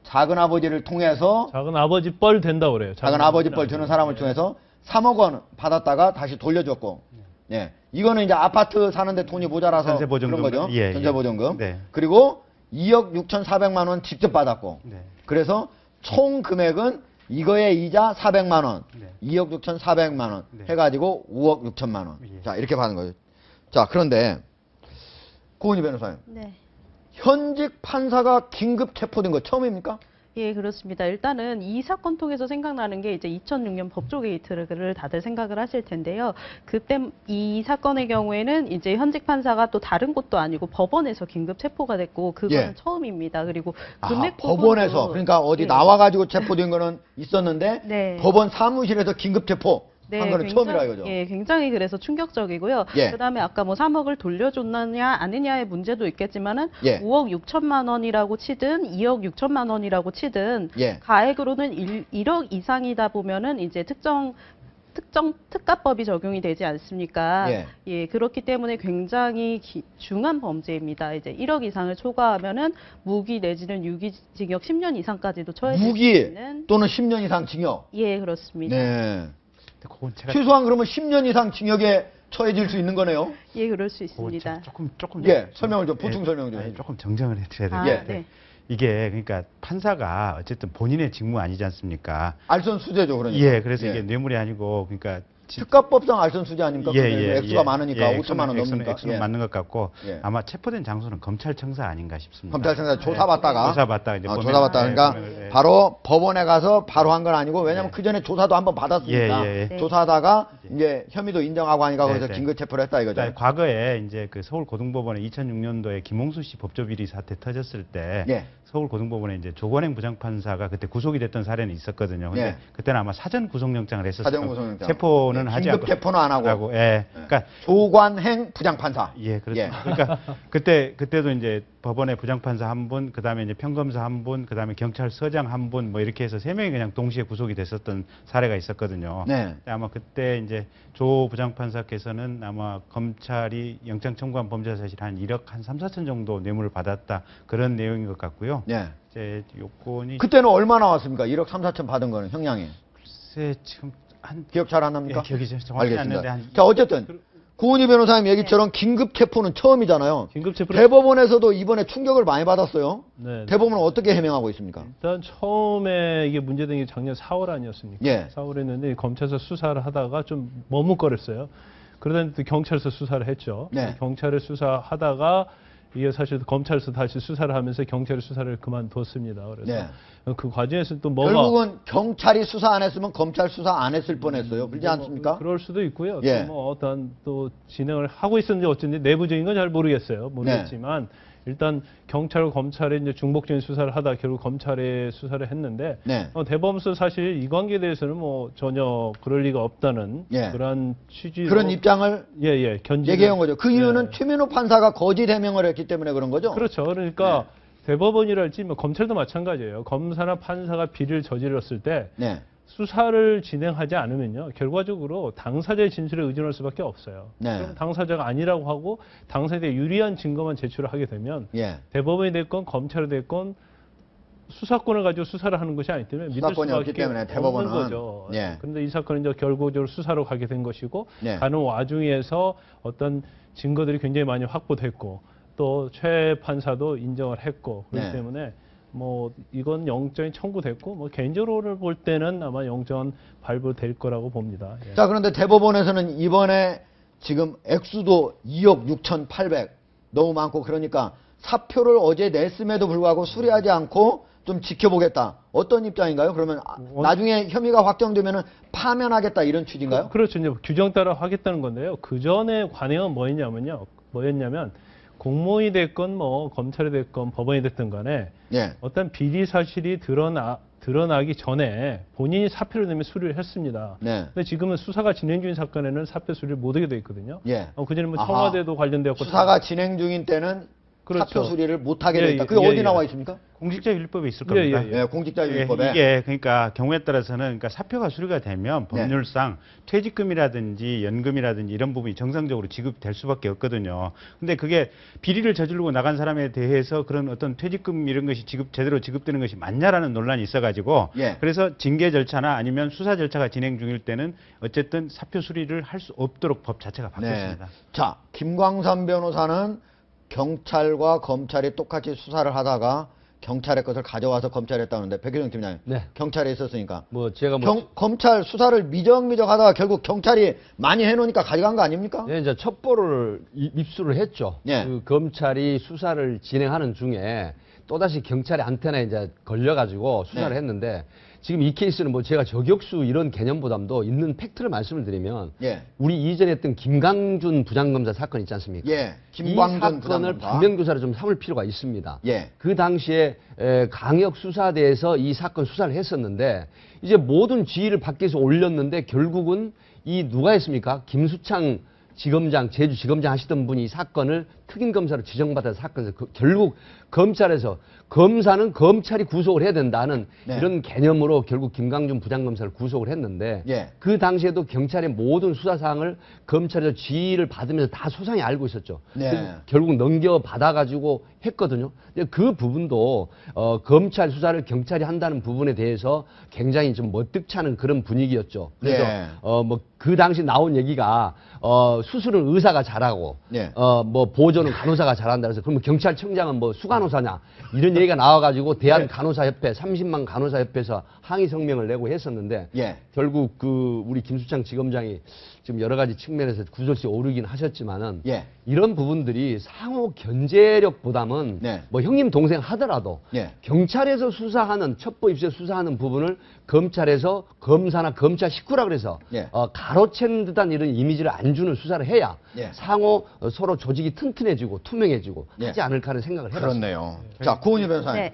작은 아버지를 통해서 작은 아버지 뻘 된다고 그래요. 작은 아버지 뻘 되는 사람을 통해서 3억 원 받았다가 다시 돌려줬고, 예, 이거는 이제 아파트 사는데 돈이 모자라서 전세보증금. 그런 거죠. 예, 예. 전세보증금. 네. 그리고 2억 6,400만 원 직접 받았고, 네. 그래서 총 금액은 이거의 이자 400만 원, 네. 2억 6,400만 원 네. 해가지고 5억 6천만 원. 예. 자, 이렇게 받은 거예요. 자, 그런데 고은희 변호사님, 네. 현직 판사가 긴급 체포된 거 처음입니까? 예, 그렇습니다. 일단은 이 사건 통해서 생각나는 게 이제 2006년 법조 게이트를 다들 생각을 하실 텐데요. 그때 이 사건의 경우에는 이제 현직 판사가 또 다른 곳도 아니고 법원에서 긴급 체포가 됐고 그거는 예. 처음입니다. 그리고 아, 금액 법원에서 부분도 그러니까 어디 예. 나와가지고 체포된 거는 있었는데 네. 법원 사무실에서 긴급 체포 한 거는 굉장히- 처음이라 이거죠. 예, 굉장히 그래서 충격적이고요. 예. 그다음에 아까 뭐 3억을 돌려줬느냐 아니냐의 문제도 있겠지만은 예. 5억 6천만 원이라고 치든 2억 6천만 원이라고 치든 예. 가액으로는 1억 이상이다 보면은 이제 특정 특가법이 적용이 되지 않습니까? 예. 그렇기 때문에 굉장히 중한 범죄입니다. 이제 1억 이상을 초과하면은 무기 내지는 유기징역 10년 이상까지도 처해질 수 무기 있는 또는 10년 이상 징역. 예, 그렇습니다. 네. 근데 그건 제가 최소한 그러면 10년 이상 징역에 처해질 수 있는 거네요. 예, 그럴 수 그건 있습니다. 제가 조금 예, 설명을 좀 보충 예, 설명 좀 아니, 해주세요. 조금 정정을 해드려야 아, 되겠는데 네. 이게 그러니까 판사가 어쨌든 본인의 직무 아니지 않습니까? 알선 수재죠, 그러니까. 예, 그래서 예. 이게 뇌물이 아니고 그러니까 특가법상 알선수재 아닙니까? 액수가 많으니까 예, 5천만 원 넘으니까. 액수는 예. 맞는 것 같고 예. 아마 체포된 장소는 검찰청사 아닌가 싶습니다. 검찰청사 조사받다가 조사받다가 이제 보면- 조사받다가 예, 그러니까 보면- 예. 바로 법원에 가서 바로 한 건 아니고 왜냐면 그 전에 조사도 한번 받았으니까 예, 예. 조사하다가 이제 혐의도 인정하고 하니까 네, 거기서 네. 긴급 체포를 했다 이거죠. 그러니까 과거에 이제 그 서울고등법원에 2006년도에 김홍수 씨 법조 비리 사태 터졌을 때 예. 서울고등법원에 이제 조건행 부장판사가 그때 구속이 됐던 사례는 있었거든요. 근데 예. 그때는 아마 사전 구속영장을 했었어요. 사전 구속영장. 체포는 예, 하지 긴급 않고 체포는 안 하고. 예. 그러니까 조관행 부장판사. 예, 그렇죠. 예. 그러니까 그때도 이제 법원의 부장판사 한 분, 그다음에 이제 평검사 한 분, 그다음에 경찰서장 한 분, 뭐 이렇게 해서 세 명이 그냥 동시에 구속이 됐었던 사례가 있었거든요. 네. 아마 그때 이제 조 부장판사께서는 아마 검찰이 영장 청구한 범죄 사실 한 1억 한 3, 4천 정도 뇌물을 받았다 그런 내용인 것 같고요. 예. 이제 요건이 그때는 얼마 나왔습니까? 1억 3, 4천 받은 거는 형량이. 글쎄 지금 한 기억 잘 안 납니까? 예, 기억이 정확히 안 나는데 한 자, 어쨌든 구은희 변호사님 얘기처럼 긴급 체포는 처음이잖아요. 긴급 체포를- 대법원에서도 이번에 충격을 많이 받았어요. 네. 대법원은 어떻게 해명하고 있습니까? 일단 처음에 이게 문제된 게 작년 4월 아니었습니까? 예. 4월에 했는데 검찰에서 수사를 하다가 좀 머뭇거렸어요. 그러다 또 경찰서 수사를 했죠. 네. 경찰을 수사하다가 이게 사실 검찰에서 다시 수사를 하면서 경찰이 수사를 그만뒀습니다. 그래서 네. 그 과정에서 또 뭐가 결국은 경찰이 수사 안 했으면 검찰 수사 안 했을 뻔했어요. 그렇지 않습니까? 그럴 수도 있고요. 예. 또 뭐 어떤 또 진행을 하고 있었는지 어쩐지 내부적인 건 잘 모르겠어요. 모르겠지만 일단 경찰과 검찰이 이제 중복적인 수사를 하다 결국 검찰에 수사를 했는데 네. 대법원에서 사실 이 관계에 대해서는 뭐 전혀 그럴 리가 없다는 예. 그런 취지로 그런 입장을 예예 견지 얘기한 거죠. 그 이유는 예. 최민호 판사가 거짓 해명을 했기 때문에 그런 거죠. 그렇죠. 그러니까 대법원이랄지 뭐 검찰도 마찬가지예요. 검사나 판사가 비리를 저질렀을 때 네. 수사를 진행하지 않으면요, 결과적으로 당사자의 진술에 의존할 수밖에 없어요. 네. 그럼 당사자가 아니라고 하고 당사자에 유리한 증거만 제출을 하게 되면 예. 대법원이 됐건 검찰이 됐건 수사권을 가지고 수사를 하는 것이 아니기 때문에 믿을 수사권이 없기 수밖에 때문에 없는 대법원은 거죠. 예. 그런데 이 사건은 이제 결과적으로 수사로 가게 된 것이고 네. 가는 와중에서 어떤 증거들이 굉장히 많이 확보됐고 또 최 판사도 인정을 했고 그렇기 네. 때문에 뭐 이건 영장이 청구됐고 뭐 개인적으로 볼 때는 아마 영장은 발부될 거라고 봅니다. 예. 자, 그런데 대법원에서는 이번에 지금 액수도 2억 6,800 너무 많고 그러니까 사표를 어제 냈음에도 불구하고 수리하지 않고 좀 지켜보겠다. 어떤 입장인가요? 그러면 나중에 혐의가 확정되면은 파면하겠다 이런 취지인가요? 그렇죠. 이제 규정 따라 하겠다는 건데요. 그 전에 관행은 뭐였냐면 공무원이 됐건 뭐 검찰이 됐건 법원이 됐든 간에 예. 어떤 비리 사실이 드러나기 전에 본인이 사표를 내면 수리를 했습니다. 네. 근데 지금은 수사가 진행 중인 사건에는 사표 수리를 못하게 돼 있거든요. 예. 그전에 뭐 아하. 청와대도 관련되었고 수사가 진행 중인 때는 그렇죠. 사표 수리를 못하게 예, 돼 있다. 예, 그게 예, 어디 예. 나와 있습니까? 공직자윤리법에 있을 예, 겁니다. 예, 예, 공직자윤리법에. 이게 그러니까 경우에 따라서는 그러니까 사표가 수리가 되면 법률상 퇴직금이라든지 연금이라든지 이런 부분이 정상적으로 지급될 수밖에 없거든요. 근데 그게 비리를 저지르고 나간 사람에 대해서 그런 어떤 퇴직금 이런 것이 제대로 지급되는 것이 맞냐라는 논란이 있어가지고 예. 그래서 징계 절차나 아니면 수사 절차가 진행 중일 때는 어쨌든 사표 수리를 할 수 없도록 법 자체가 바뀌었습니다. 자, 김광삼 변호사는 경찰과 검찰이 똑같이 수사를 하다가 경찰의 것을 가져와서 검찰에 했다는데 백혜정 팀장님, 네. 경찰에 있었으니까 뭐 제가 검찰 수사를 미적미적 하다가 결국 경찰이 많이 해놓으니까 가져간 거 아닙니까? 네, 이제 첩보를 입수를 했죠. 예. 그 검찰이 수사를 진행하는 중에 또다시 경찰의 안테나에 이제 걸려가지고 수사를 네. 했는데 지금 이 케이스는 뭐 제가 저격수 이런 개념보다도 있는 팩트를 말씀을 드리면 예. 우리 이전에 했던 김강준 부장검사 사건 있지 않습니까? 예. 이 김광준 사건을 부장검사. 반면교사를 좀 삼을 필요가 있습니다. 예. 그 당시에 강력 수사대에서 이 사건 수사를 했었는데 이제 모든 지휘를 밖에서 올렸는데 결국은 이 누가 했습니까? 김수창 지검장, 제주지검장 하시던 분이 이 사건을 특임검사로 지정받은 사건에서 결국 검찰에서 검사는 검찰이 구속을 해야 된다는 네. 이런 개념으로 결국 김강준 부장검사를 구속을 했는데 예. 그 당시에도 경찰의 모든 수사사항을 검찰에서 지휘를 받으면서 다 소상히 알고 있었죠. 네. 그래서 결국 넘겨받아가지고 했거든요. 근데 그 부분도 검찰 수사를 경찰이 한다는 부분에 대해서 굉장히 좀 멋뜩찮은 그런 분위기였죠. 그래서 네. 뭐 그 당시 나온 얘기가 수술은 의사가 잘하고 네. 뭐 보조 구조는 간호사가 잘한다 그래서 그러면 경찰청장은 뭐 수간호사냐 이런 얘기가 나와가지고 대한간호사협회 30만 간호사협회에서 항의 성명을 내고 했었는데 예. 결국 그 우리 김수창 지검장이 지금 여러 가지 측면에서 구설수에 오르긴 하셨지만은 예. 이런 부분들이 상호 견제력보다는 네. 뭐 형님 동생 하더라도 예. 경찰에서 수사하는 첩보 입수에 수사하는 부분을 검찰에서 검사나 검찰 식구라 그래서 예. 가로챈 듯한 이런 이미지를 안 주는 수사를 해야 예. 상호 서로 조직이 튼튼해지고 투명해지고 예. 하지 않을까 하는 생각을 해봤습니다. 그렇네요. 자, 구은희 변호사님. 네.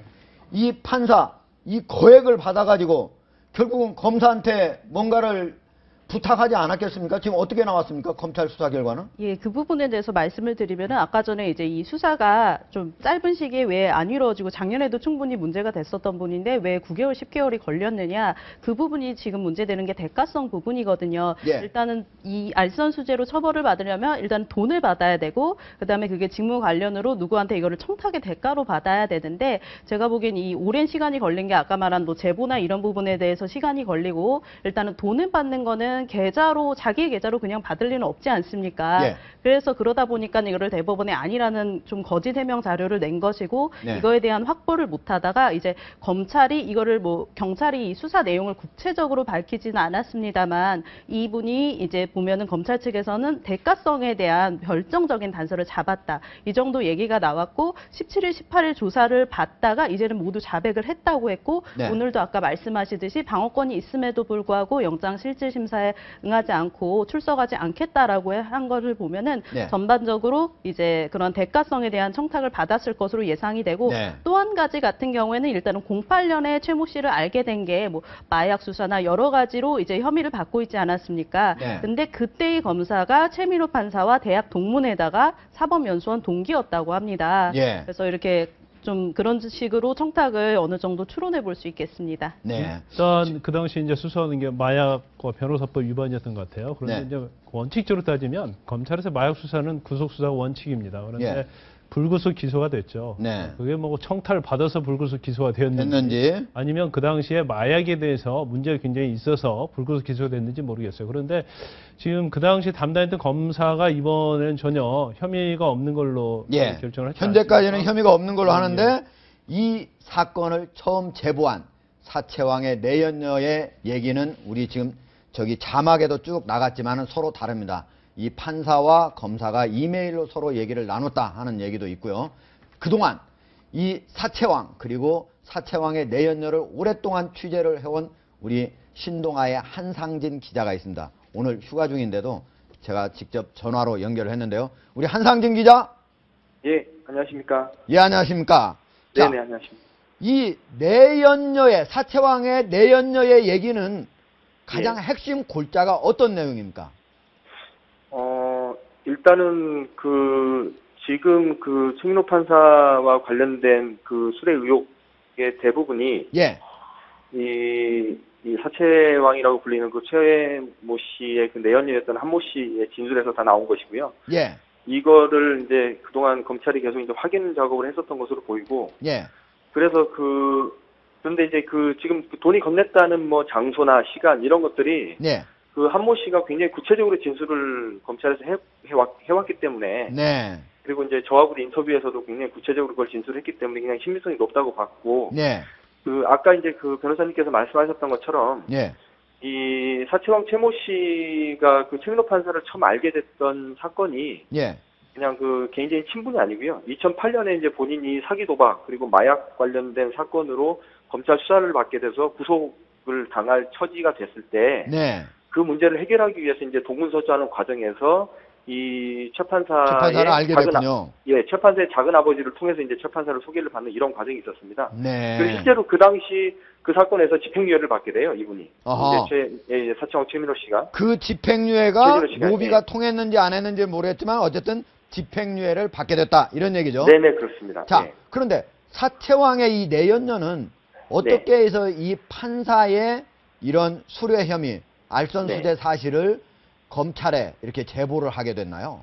이 판사, 이 거액을 받아가지고 결국은 검사한테 뭔가를 부탁하지 않았겠습니까? 지금 어떻게 나왔습니까? 검찰 수사 결과는? 예, 그 부분에 대해서 말씀을 드리면은 아까 전에 이제 이 수사가 좀 짧은 시기에 왜 안 이루어지고 작년에도 충분히 문제가 됐었던 분인데 왜 9개월, 10개월이 걸렸느냐 그 부분이 지금 문제되는 게 대가성 부분이거든요. 예. 일단은 이 알선수재로 처벌을 받으려면 일단 돈을 받아야 되고 그다음에 그게 직무 관련으로 누구한테 이거를 청탁의 대가로 받아야 되는데 제가 보기엔 이 오랜 시간이 걸린 게 아까 말한 뭐 제보나 이런 부분에 대해서 시간이 걸리고 일단은 돈을 받는 거는 계좌로 자기의 계좌로 그냥 받을 리는 없지 않습니까? 예. 그래서 그러다 보니까 이거를 대법원에 아니라는 좀 거짓 해명 자료를 낸 것이고 네. 이거에 대한 확보를 못하다가 이제 검찰이 이거를 뭐 경찰이 이 수사 내용을 구체적으로 밝히지는 않았습니다만 이분이 이제 보면은 검찰 측에서는 대가성에 대한 결정적인 단서를 잡았다 이 정도 얘기가 나왔고 17일, 18일 조사를 받다가 이제는 모두 자백을 했다고 했고 네. 오늘도 아까 말씀하시듯이 방어권이 있음에도 불구하고 영장 실질 심사에 응하지 않고 출석하지 않겠다라고 한 것을 보면은 네. 전반적으로 이제 그런 대가성에 대한 청탁을 받았을 것으로 예상이 되고 네. 또 한 가지 같은 경우에는 일단은 08년에 최모 씨를 알게 된 게 뭐 마약 수사나 여러 가지로 이제 혐의를 받고 있지 않았습니까? 네. 근데 그때의 검사가 최민호 판사와 대학 동문회다가 사법연수원 동기였다고 합니다. 예. 그래서 이렇게 좀 그런 식으로 청탁을 어느 정도 추론해 볼 수 있겠습니다. 네. 일단 그 당시 이제 수사하는 게 마약과 변호사법 위반이었던 것 같아요. 그런데 네. 이제 원칙적으로 따지면 검찰에서 마약 수사는 구속 수사 원칙입니다. 그런데 예. 불구속 기소가 됐죠. 네. 그게 뭐 청탁을 받아서 불구속 기소가 되었는지 됐는지. 아니면 그 당시에 마약에 대해서 문제가 굉장히 있어서 불구속 기소가 됐는지 모르겠어요. 그런데 지금 그 당시 담당했던 검사가 이번에는 전혀 혐의가 없는 걸로 예. 결정을 했죠. 현재까지는 혐의가 없는 걸로 하는데 이 사건을 처음 제보한 사채왕의 내연녀의 얘기는 우리 지금 저기 자막에도 쭉 나갔지만은 서로 다릅니다. 이 판사와 검사가 이메일로 서로 얘기를 나눴다 하는 얘기도 있고요. 그동안 이 사채왕 그리고 사채왕의 내연녀를 오랫동안 취재를 해온 우리 신동아의 한상진 기자가 있습니다. 오늘 휴가 중인데도 제가 직접 전화로 연결을 했는데요. 우리 한상진 기자. 예, 안녕하십니까. 예, 안녕하십니까. 자, 네네, 안녕하십니까. 이 내연녀의 사채왕의 내연녀의 얘기는 가장 핵심 골자가 어떤 내용입니까? 일단은 지금 최민호 판사와 관련된 그 수뢰 의혹의 대부분이 예, 이 사채왕이라고 불리는 그 최모 씨의 그 내연녀였던 한모 씨의 진술에서 다 나온 것이고요. 예, 이거를 이제 그동안 검찰이 계속 이제 확인 작업을 했었던 것으로 보이고, 예, 그래서 그런데 이제 지금 돈이 건넸다는 뭐 장소나 시간 이런 것들이 예, 그 한모 씨가 굉장히 구체적으로 진술을 검찰에서 해왔기 때문에, 네, 그리고 이제 저하고도 인터뷰에서도 굉장히 구체적으로 그걸 진술했기 때문에 그냥 신빙성이 높다고 봤고, 네, 아까 이제 그 변호사님께서 말씀하셨던 것처럼 예, 이 사채왕 최모 씨가 그 최민호 판사를 처음 알게 됐던 사건이 예, 그냥 그 개인적인 친분이 아니고요. 2008년에 이제 본인이 사기 도박 그리고 마약 관련된 사건으로 검찰 수사를 받게 돼서 구속을 당할 처지가 됐을 때, 네, 그 문제를 해결하기 위해서 이제 동문서주하는 과정에서 이 최 판사의 재판사를 알게 됐군요. 최 판사의 작은 아버지를 통해서 이제 최 판사를 소개를 받는 이런 과정이 있었습니다. 네, 그리고 실제로 그 당시 그 사건에서 집행유예를 받게 돼요, 이분이. 어허. 이제 사채왕 최민호 씨가. 그 집행유예가 최민호 씨가, 로비가 예. 통했는지 안 했는지 모르겠지만 어쨌든 집행유예를 받게 됐다 이런 얘기죠. 네네, 그렇습니다. 자, 네. 그런데 사채왕의 이 내연녀는 어떻게 해서 이 판사의 이런 수뢰 혐의, 알선수재 사실을 검찰에 이렇게 제보를 하게 됐나요?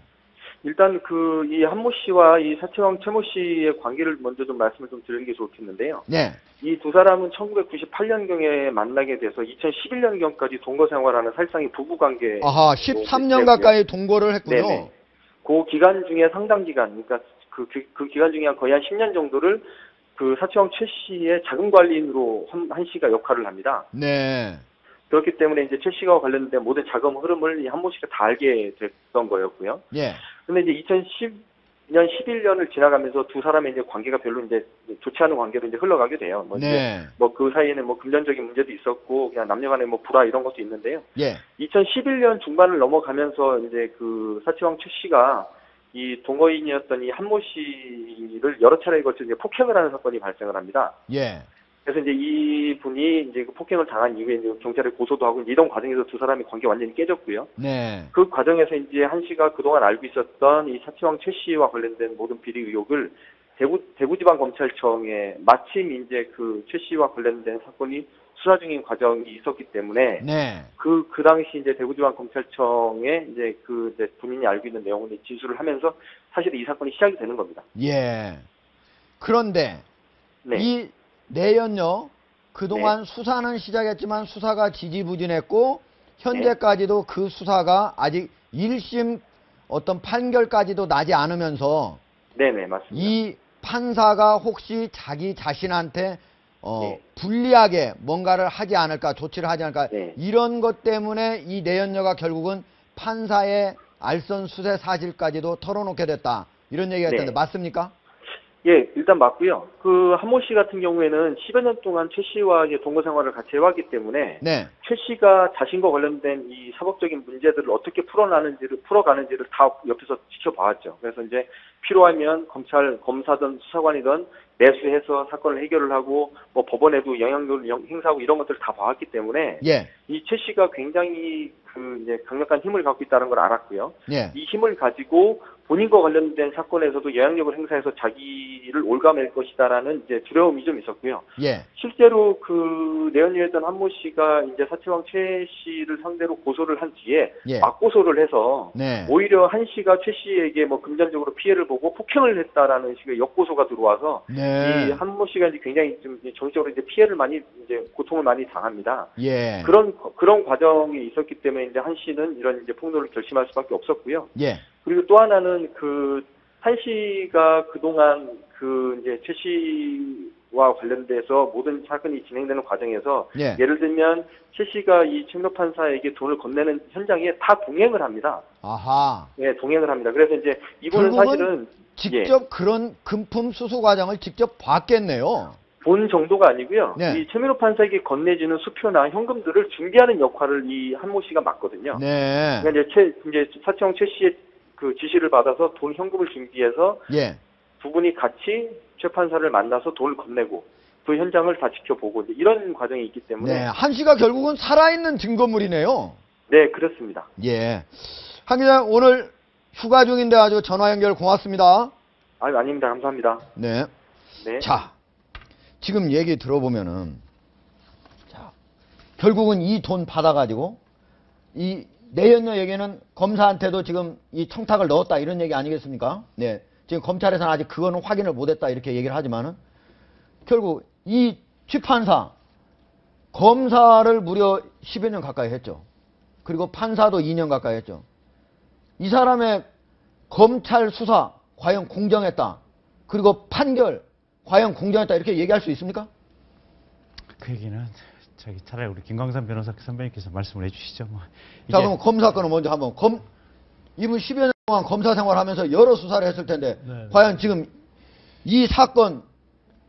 일단 이 한모 씨와 이 사채왕 최모 씨의 관계를 먼저 좀 말씀을 좀 드리는 게 좋겠는데요. 네, 이 두 사람은 1998년경에 만나게 돼서 2011년경까지 동거 생활하는 사실상의 부부 관계. 아하, 13년 가까이 동거를 했군요. 네네. 그 기간 중에 상당 기간, 그러니까 그 기간 중에 거의 한 10년 정도를 그 사채왕 최 씨의 자금 관리인으로 한 씨가 역할을 합니다. 네. 그렇기 때문에 이제 최 씨가 관련된 모든 자금 흐름을 이 한모 씨가 다 알게 됐던 거였고요. 예. 근데 이제 2010년, 11년을 지나가면서 두 사람의 이제 관계가 별로 이제 좋지 않은 관계로 이제 흘러가게 돼요. 뭐 네. 뭐 그 사이에는 뭐 금전적인 문제도 있었고 그냥 남녀간의 뭐 불화 이런 것도 있는데요. 예. 2011년 중반을 넘어가면서 이제 그 사채왕 최 씨가 이 동거인이었던 이 한모 씨를 여러 차례에 걸쳐 이제 폭행을 하는 사건이 발생을 합니다. 예. 그래서 이제 이 분이 이제 그 폭행을 당한 이후에 이제 경찰에 고소도 하고 이런 과정에서 두 사람의 관계 완전히 깨졌고요. 네. 그 과정에서 이제 한 씨가 그동안 알고 있었던 이 사채왕 최 씨와 관련된 모든 비리 의혹을 대구지방검찰청에 마침 이제 그 최 씨와 관련된 사건이 수사 중인 과정이 있었기 때문에 네. 그 당시 이제 대구지방검찰청에 이제 이제 본인이 알고 있는 내용을 진술을 하면서 사실 이 사건이 시작이 되는 겁니다. 예. 그런데 네. 이 내연녀 그동안 수사는 시작했지만 수사가 지지부진했고 현재까지도 그 수사가 아직 1심 어떤 판결까지도 나지 않으면서 네네, 맞습니다. 이 판사가 혹시 자기 자신한테 네. 불리하게 뭔가를 하지 않을까, 조치를 하지 않을까, 네. 이런 것 때문에 이 내연녀가 결국은 판사의 알선수세 사실까지도 털어놓게 됐다, 이런 얘기가 있던데 네. 맞습니까? 예, 일단 맞고요. 그 한모 씨 같은 경우에는 10여 년 동안 최 씨와 이제 동거 생활을 같이 해왔기 때문에 네. 최 씨가 자신과 관련된 이 사법적인 문제들을 어떻게 풀어가는지를 다 옆에서 지켜봐왔죠. 그래서 이제 필요하면 검사든 수사관이든 매수해서 사건을 해결을 하고 뭐 법원에도 영향력을 행사하고 이런 것들을 다 봐왔기 때문에 예. 이 최 씨가 굉장히 이제 강력한 힘을 갖고 있다는 걸 알았고요. 예. 이 힘을 가지고 본인과 관련된 사건에서도 영향력을 행사해서 자기를 올가맬 것이다라는 이제 두려움이 좀 있었고요. 예. 실제로 그 내연녀였던 한모 씨가 이제 사채왕 최 씨를 상대로 고소를 한 뒤에 예. 맞고소를 해서 네. 오히려 한 씨가 최 씨에게 뭐 금전적으로 피해를 보고 폭행을 했다라는 식의 역고소가 들어와서 네. 이 한모 씨가 이제 굉장히 좀 정신적으로 이제 피해를 많이 이제 고통을 많이 당합니다. 예. 그런 과정이 있었기 때문에 이제 한 씨는 이런 이제 폭로를 결심할 수밖에 없었고요. 예. 그리고 또 하나는 한 씨가 그동안 이제 최 씨와 관련돼서 모든 사건이 진행되는 과정에서 예. 예를 들면 최 씨가 이 최민호 판사에게 돈을 건네는 현장에 다 동행을 합니다. 아하. 예, 동행을 합니다. 그래서 이제 이분은 결국은 사실은 직접 그런 금품 수수 과정을 직접 봤겠네요. 본 정도가 아니고요. 네. 이 최민호 판사에게 건네주는 수표나 현금들을 준비하는 역할을 이 한모 씨가 맡거든요. 네. 그러니까 이제 사채왕 최 씨의 그 지시를 받아서 돈 현금을 준비해서 예. 두 분이 같이 최 판사를 만나서 돈을 건네고 그 현장을 다 지켜보고 이런 과정이 있기 때문에 네. 한 씨가 결국은 살아있는 증거물이네요. 네, 그렇습니다. 예. 한 기자 오늘 휴가 중인데 아주 전화 연결 고맙습니다. 아닙니다. 감사합니다. 네. 네. 자, 지금 얘기 들어보면은, 자, 결국은 이 돈 받아가지고, 이 내연녀 얘기는 검사한테도 지금 이 청탁을 넣었다 이런 얘기 아니겠습니까? 네. 지금 검찰에서는 아직 그거는 확인을 못했다 이렇게 얘기를 하지만은, 결국 이 취판사, 검사를 무려 10여 년 가까이 했죠. 그리고 판사도 2년 가까이 했죠. 이 사람의 검찰 수사 과연 공정했다. 그리고 판결 과연 공정했다 이렇게 얘기할 수 있습니까? 그 얘기는 차라리 우리 김광삼 변호사 선배님께서 말씀을 해주시죠. 뭐. 자, 그럼 검사 건은 먼저 한번 이분 10여 년 동안 검사 생활하면서 여러 수사를 했을 텐데 네. 과연 지금 이 사건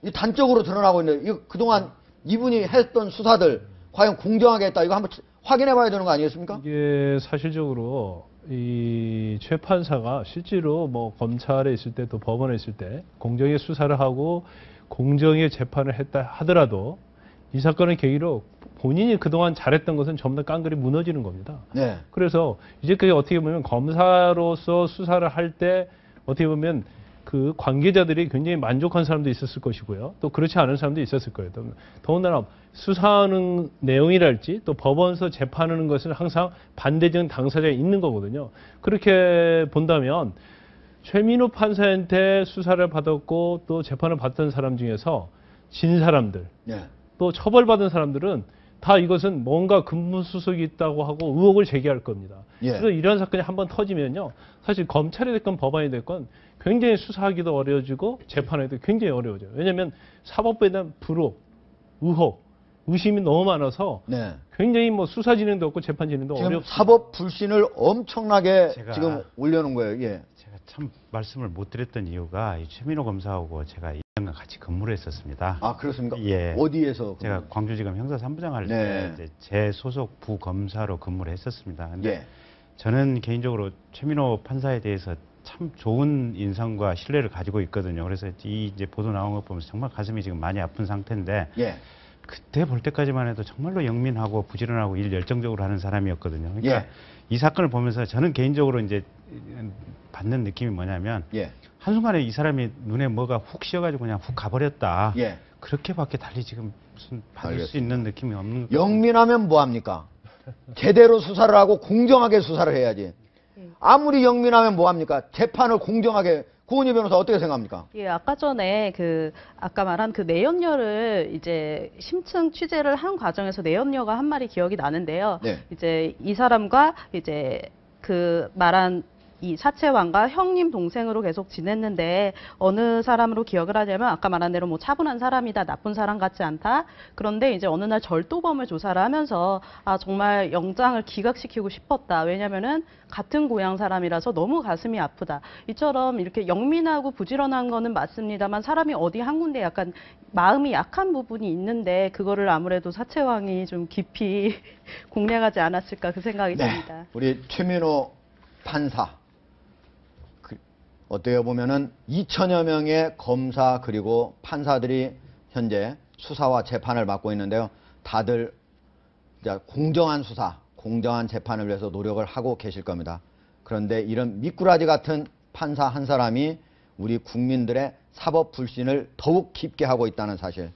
이 단적으로 드러나고 있는데 이거 그동안 이분이 했던 수사들 과연 공정하게 했다 이거 한번 확인해 봐야 되는 거 아니겠습니까? 이게 사실적으로 이 최 판사가 실제로 뭐 검찰에 있을 때 또 법원에 있을 때 공정의 수사를 하고 공정의 재판을 했다 하더라도 이 사건을 계기로 본인이 그동안 잘했던 것은 전부 다 깡그리 무너지는 겁니다. 네. 그래서 이제 그게 어떻게 보면 검사로서 수사를 할 때 어떻게 보면 그 관계자들이 굉장히 만족한 사람도 있었을 것이고요. 또 그렇지 않은 사람도 있었을 거예요. 더군다나 수사하는 내용이랄지 또 법원에서 재판하는 것은 항상 반대적인 당사자가 있는 거거든요. 그렇게 본다면 최민호 판사한테 수사를 받았고 또 재판을 받던 사람 중에서 진 사람들 네. 또 처벌받은 사람들은 다 이것은 뭔가 근무수석이 있다고 하고 의혹을 제기할 겁니다. 예. 그래서 이런 사건이 한번 터지면요. 사실 검찰이 됐건 법원이 됐건 굉장히 수사하기도 어려워지고 재판하기도 굉장히 어려워져요. 왜냐하면 사법부에 대한 불혹, 의혹, 의심이 너무 많아서 네. 굉장히 뭐 수사 진행도 없고 재판 진행도 지금 어렵습니다. 사법 불신을 엄청나게 제가- 지금 올려놓은 거예요. 예. 제가 참 말씀을 못 드렸던 이유가 이 최민호 검사하고 제가 2년간 같이 근무를 했었습니다. 아, 그렇습니까? 예. 어디에서? 제가 광주지검 형사 3부장 할 때 네. 이제 제 소속 부검사로 근무를 했었습니다. 근데 예. 저는 개인적으로 최민호 판사에 대해서 참 좋은 인상과 신뢰를 가지고 있거든요. 그래서 이 이제 보도 나온 것 보면서 정말 가슴이 지금 많이 아픈 상태인데 예. 그때 볼 때까지만 해도 정말로 영민하고 부지런하고 일 열정적으로 하는 사람이었거든요. 그러니까 예. 이 사건을 보면서 저는 개인적으로 이제 받는 느낌이 뭐냐면 예. 한순간에 이 사람이 눈에 뭐가 훅 씌어가지고 그냥 훅 가버렸다. 예. 그렇게밖에 달리 지금 무슨 받을 수 알겠습니다. 있는 느낌이 없는 것 영민하면 뭐합니까? 제대로 수사를 하고 공정하게 수사를 해야지. 아무리 영민하면 뭐합니까? 재판을 공정하게. 구은희 변호사 어떻게 생각합니까? 예, 아까 전에 아까 말한 그 내연녀를 이제 심층 취재를 한 과정에서 내연녀가 한 말이 기억이 나는데요. 네. 이제 이 사람과 이제 그 말한 이 사채왕과 형님 동생으로 계속 지냈는데 어느 사람으로 기억을 하냐면 아까 말한 대로 뭐 차분한 사람이다, 나쁜 사람 같지 않다. 그런데 이제 어느 날 절도범을 조사를 하면서 아 정말 영장을 기각시키고 싶었다. 왜냐면은 같은 고향 사람이라서 너무 가슴이 아프다. 이처럼 이렇게 영민하고 부지런한 거는 맞습니다만 사람이 어디 한 군데 약간 마음이 약한 부분이 있는데 그거를 아무래도 사채왕이 좀 깊이 공략하지 않았을까 그 생각이 듭니다. 우리 최민호 판사. 어떻게 보면은 2천여 명의 검사 그리고 판사들이 현재 수사와 재판을 맡고 있는데요. 다들 이제 공정한 수사, 공정한 재판을 위해서 노력을 하고 계실 겁니다. 그런데 이런 미꾸라지 같은 판사 한 사람이 우리 국민들의 사법 불신을 더욱 깊게 하고 있다는 사실,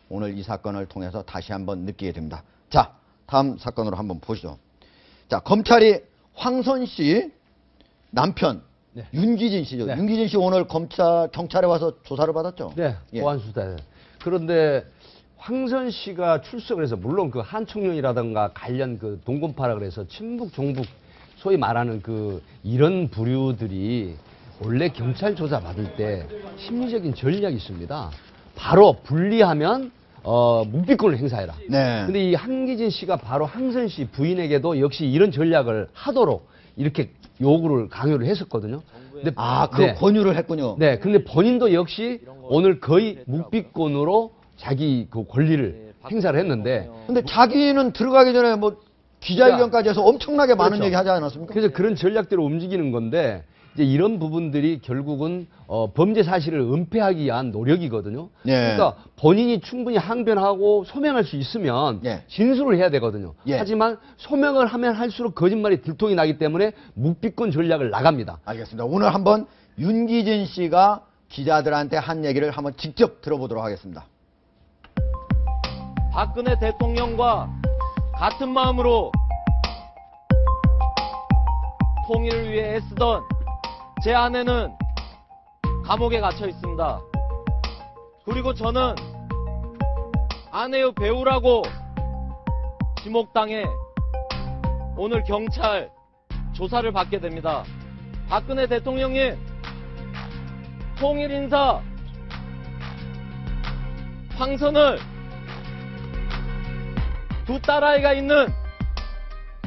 오늘 이 사건을 통해서 다시 한번 느끼게 됩니다. 자, 다음 사건으로 한번 보시죠. 자, 검찰이 황선 씨 남편 네. 윤기진 씨죠. 네. 윤기진 씨 오늘 경찰에 와서 조사를 받았죠? 네, 예. 보안수사에. 그런데 황선 씨가 출석을 해서 물론 그 한총련이라든가 관련 그 동검파라 그래서 친북, 종북 소위 말하는 그 이런 부류들이 원래 경찰 조사 받을 때 심리적인 전략이 있습니다. 바로 분리하면 묵비권을 행사해라. 네. 근데 이 한기진 씨가 바로 황선 씨 부인에게도 역시 이런 전략을 하도록 이렇게 요구를 강요를 했었거든요. 근데 그 권유를 했군요. 네, 근데 본인도 역시 오늘 거의 묵비권으로 자기 그 권리를 행사를 했는데 근데 자기는 들어가기 전에 뭐 기자회견까지 해서 엄청나게 많은 그렇죠. 얘기 하지 않았습니까? 그래서 그런 전략대로 움직이는 건데 이제 이런 부분들이 결국은 범죄 사실을 은폐하기 위한 노력이거든요. 예. 그러니까 본인이 충분히 항변하고 소명할 수 있으면 예. 진술을 해야 되거든요. 예. 하지만 소명을 하면 할수록 거짓말이 들통이 나기 때문에 묵비권 전략을 나갑니다. 알겠습니다. 오늘 한번 윤기진 씨가 기자들한테 한 얘기를 한번 직접 들어보도록 하겠습니다. 박근혜 대통령과 같은 마음으로 통일을 위해 애쓰던 제 아내는 감옥에 갇혀 있습니다. 그리고 저는 아내의 배우라고 지목당해 오늘 경찰 조사를 받게 됩니다. 박근혜 대통령님, 통일 인사 황선을 두 딸아이가 있는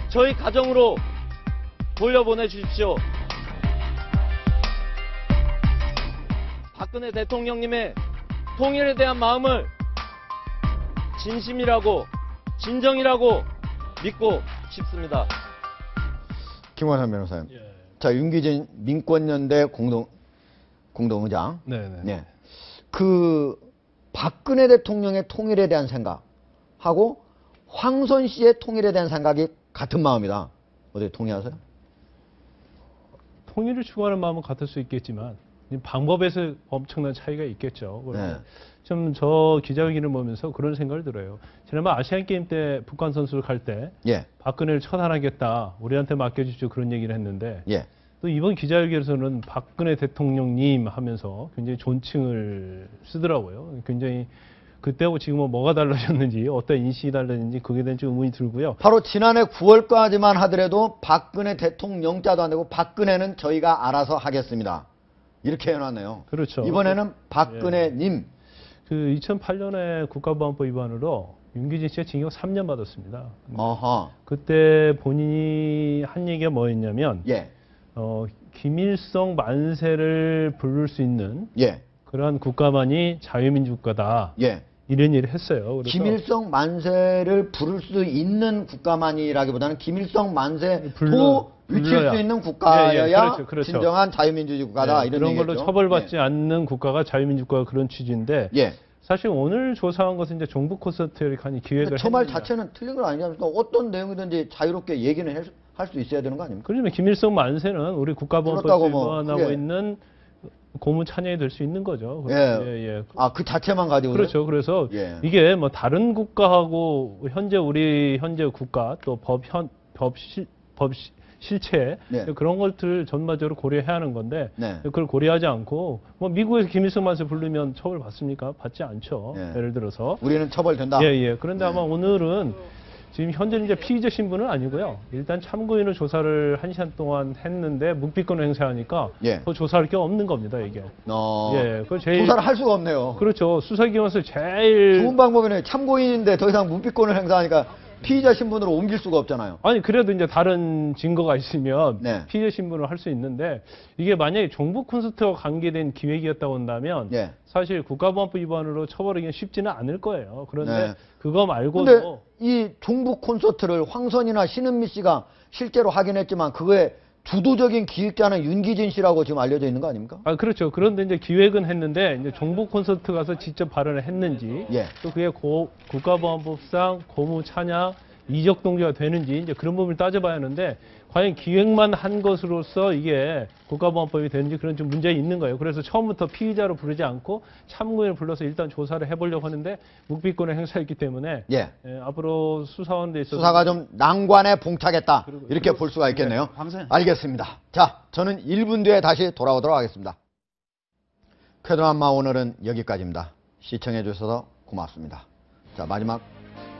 저희 가정으로 돌려보내 주십시오. 박근혜 대통령님의 통일에 대한 마음을 진심이라고, 진정이라고 믿고 싶습니다. 김원삼 변호사님. 예. 자, 윤기진 민권연대 공동의장. 네네. 네. 그 박근혜 대통령의 통일에 대한 생각하고 황선 씨의 통일에 대한 생각이 같은 마음이다. 어떻게 동의하세요? 통일을 추구하는 마음은 같을 수 있겠지만 방법에서 엄청난 차이가 있겠죠. 네. 좀 저 기자회견을 보면서 그런 생각을 들어요. 지난번 아시안 게임 때 북한 선수를 갈 때 예. 박근혜를 처단하겠다, 우리한테 맡겨주십시오 그런 얘기를 했는데 예. 또 이번 기자회견에서는 박근혜 대통령님 하면서 굉장히 존칭을 쓰더라고요. 굉장히 그때하고 지금은 뭐가 달라졌는지 어떤 인식이 달라졌는지 그게 대한 좀 의문이 들고요. 바로 지난해 9월까지만 하더라도 박근혜 대통령자도 안 되고 박근혜는 저희가 알아서 하겠습니다. 이렇게 해놨네요. 그렇죠. 이번에는 박근혜님. 그 2008년에 국가보안법 위반으로 윤기진 씨가 징역 3년 받았습니다. 어허. 그때 본인이 한 얘기가 뭐였냐면 예. 김일성 만세를 부를 수 있는 예. 그러한 국가만이 자유민주국가다. 예. 이런 일을 했어요. 그래서 김일성 만세를 부를 수 있는 국가만이라기보다는 김일성 만세도 불러야. 외칠 수 있는 국가여야 그렇죠, 그렇죠. 진정한 자유민주주의 국가다. 이런 그런 얘기죠. 걸로 처벌받지 않는 국가가 자유민주국가 그런 취지인데 예. 사실 오늘 조사한 것은 이제 종북 콘서트 이렇게 기획을 저 말 했느냐. 자체는 틀린 건 아니지 않습니까? 어떤 내용이든지 자유롭게 얘기는 할 수 있어야 되는 거 아닙니까? 그러면 김일성 만세는 우리 국가보안법 그렇다고 뭐 위반하고 그게- 있는 고문 찬양이 될 수 있는 거죠. 예. 아, 그 자체만 가지고. 그렇죠. 그래서 예. 이게 뭐 다른 국가하고 우리 현재 국가 또 실체 네. 그런 것들 전반적으로 고려해야 하는 건데 네. 그걸 고려하지 않고 뭐 미국에서 김일성 만세 부르면 처벌 받습니까? 받지 않죠. 네. 예를 들어서 우리는 처벌된다. 예. 그런데 네. 아마 오늘은 지금 현재 이제 피의자 신분은 아니고요. 일단 참고인으로 조사를 1시간 동안 했는데 묵비권을 행사하니까 예. 더 조사할 게 없는 겁니다, 이게. 예. 그 제일 조사를 할 수가 없네요. 그렇죠. 수사기관에서 제일 좋은 방법이네요. 참고인인데 더 이상 묵비권을 행사하니까 피의자 신분으로 옮길 수가 없잖아요. 아니 그래도 이제 다른 증거가 있으면 네. 피의자 신분을 할 수 있는데 이게 만약에 종북 콘서트와 관계된 기획이었다고 한다면 예. 사실 국가보안법 위반으로 처벌하기는 쉽지는 않을 거예요. 그런데 네. 그거 근데 말고도 이 종북 콘서트를 황선이나 신은미 씨가 실제로 하긴 했지만 그거에 주도적인 기획자는 윤기진 씨라고 지금 알려져 있는 거 아닙니까? 아 그렇죠. 그런데 이제 기획은 했는데 이제 종북 콘서트 가서 직접 발언을 했는지 예. 또 그게 국가보안법상 고무 찬양 이적 동기가 되는지 이제 그런 부분을 따져봐야 하는데 과연 기획만 한 것으로서 이게 국가보안법이 되는지 그런 좀 문제가 있는 거예요. 그래서 처음부터 피의자로 부르지 않고 참고인을 불러서 일단 조사를 해보려고 하는데 묵비권을 행사했기 때문에 예. 앞으로 수사하는 데 있어서 수사가 좀 난관에 봉착했다. 그리고- 이렇게 볼 수가 있겠네요. 황선- 알겠습니다. 자, 저는 1분 뒤에 다시 돌아오도록 하겠습니다. 쾌도한마 오늘은 여기까지입니다. 시청해 주셔서 고맙습니다. 자, 마지막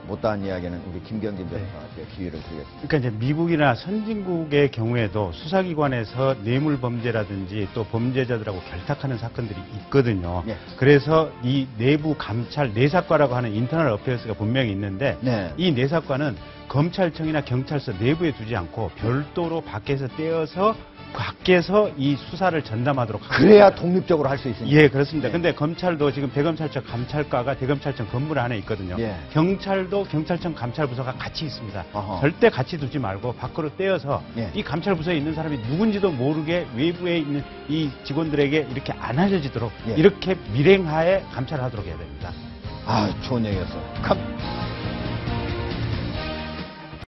못다한 이야기는 우리 김경진 변호사께 기회를 드리겠습니다. 그러니까 이제 미국이나 선진국의 경우에도 수사기관에서 뇌물 범죄라든지 또 범죄자들하고 결탁하는 사건들이 있거든요. 예. 그래서 이 내부 감찰 내사과라고 하는 인터널 어페어스가 분명히 있는데 네. 이 내사과는 검찰청이나 경찰서 내부에 두지 않고 별도로 밖에서 떼어서 밖에서 이 수사를 전담하도록 합니다. 그래야 독립적으로 할 수 있습니다. 예, 그렇습니다. 예. 근데 검찰도 지금 대검찰청 감찰과가 대검찰청 건물 안에 있거든요. 예. 경찰도 경찰청 감찰부서가 같이 있습니다. 어허. 절대 같이 두지 말고 밖으로 떼어서 예. 이 감찰부서에 있는 사람이 누군지도 모르게 외부에 있는 이 직원들에게 이렇게 안 알려지도록 예. 이렇게 밀행하에 감찰을 하도록 해야 됩니다. 아, 좋은 얘기였어요.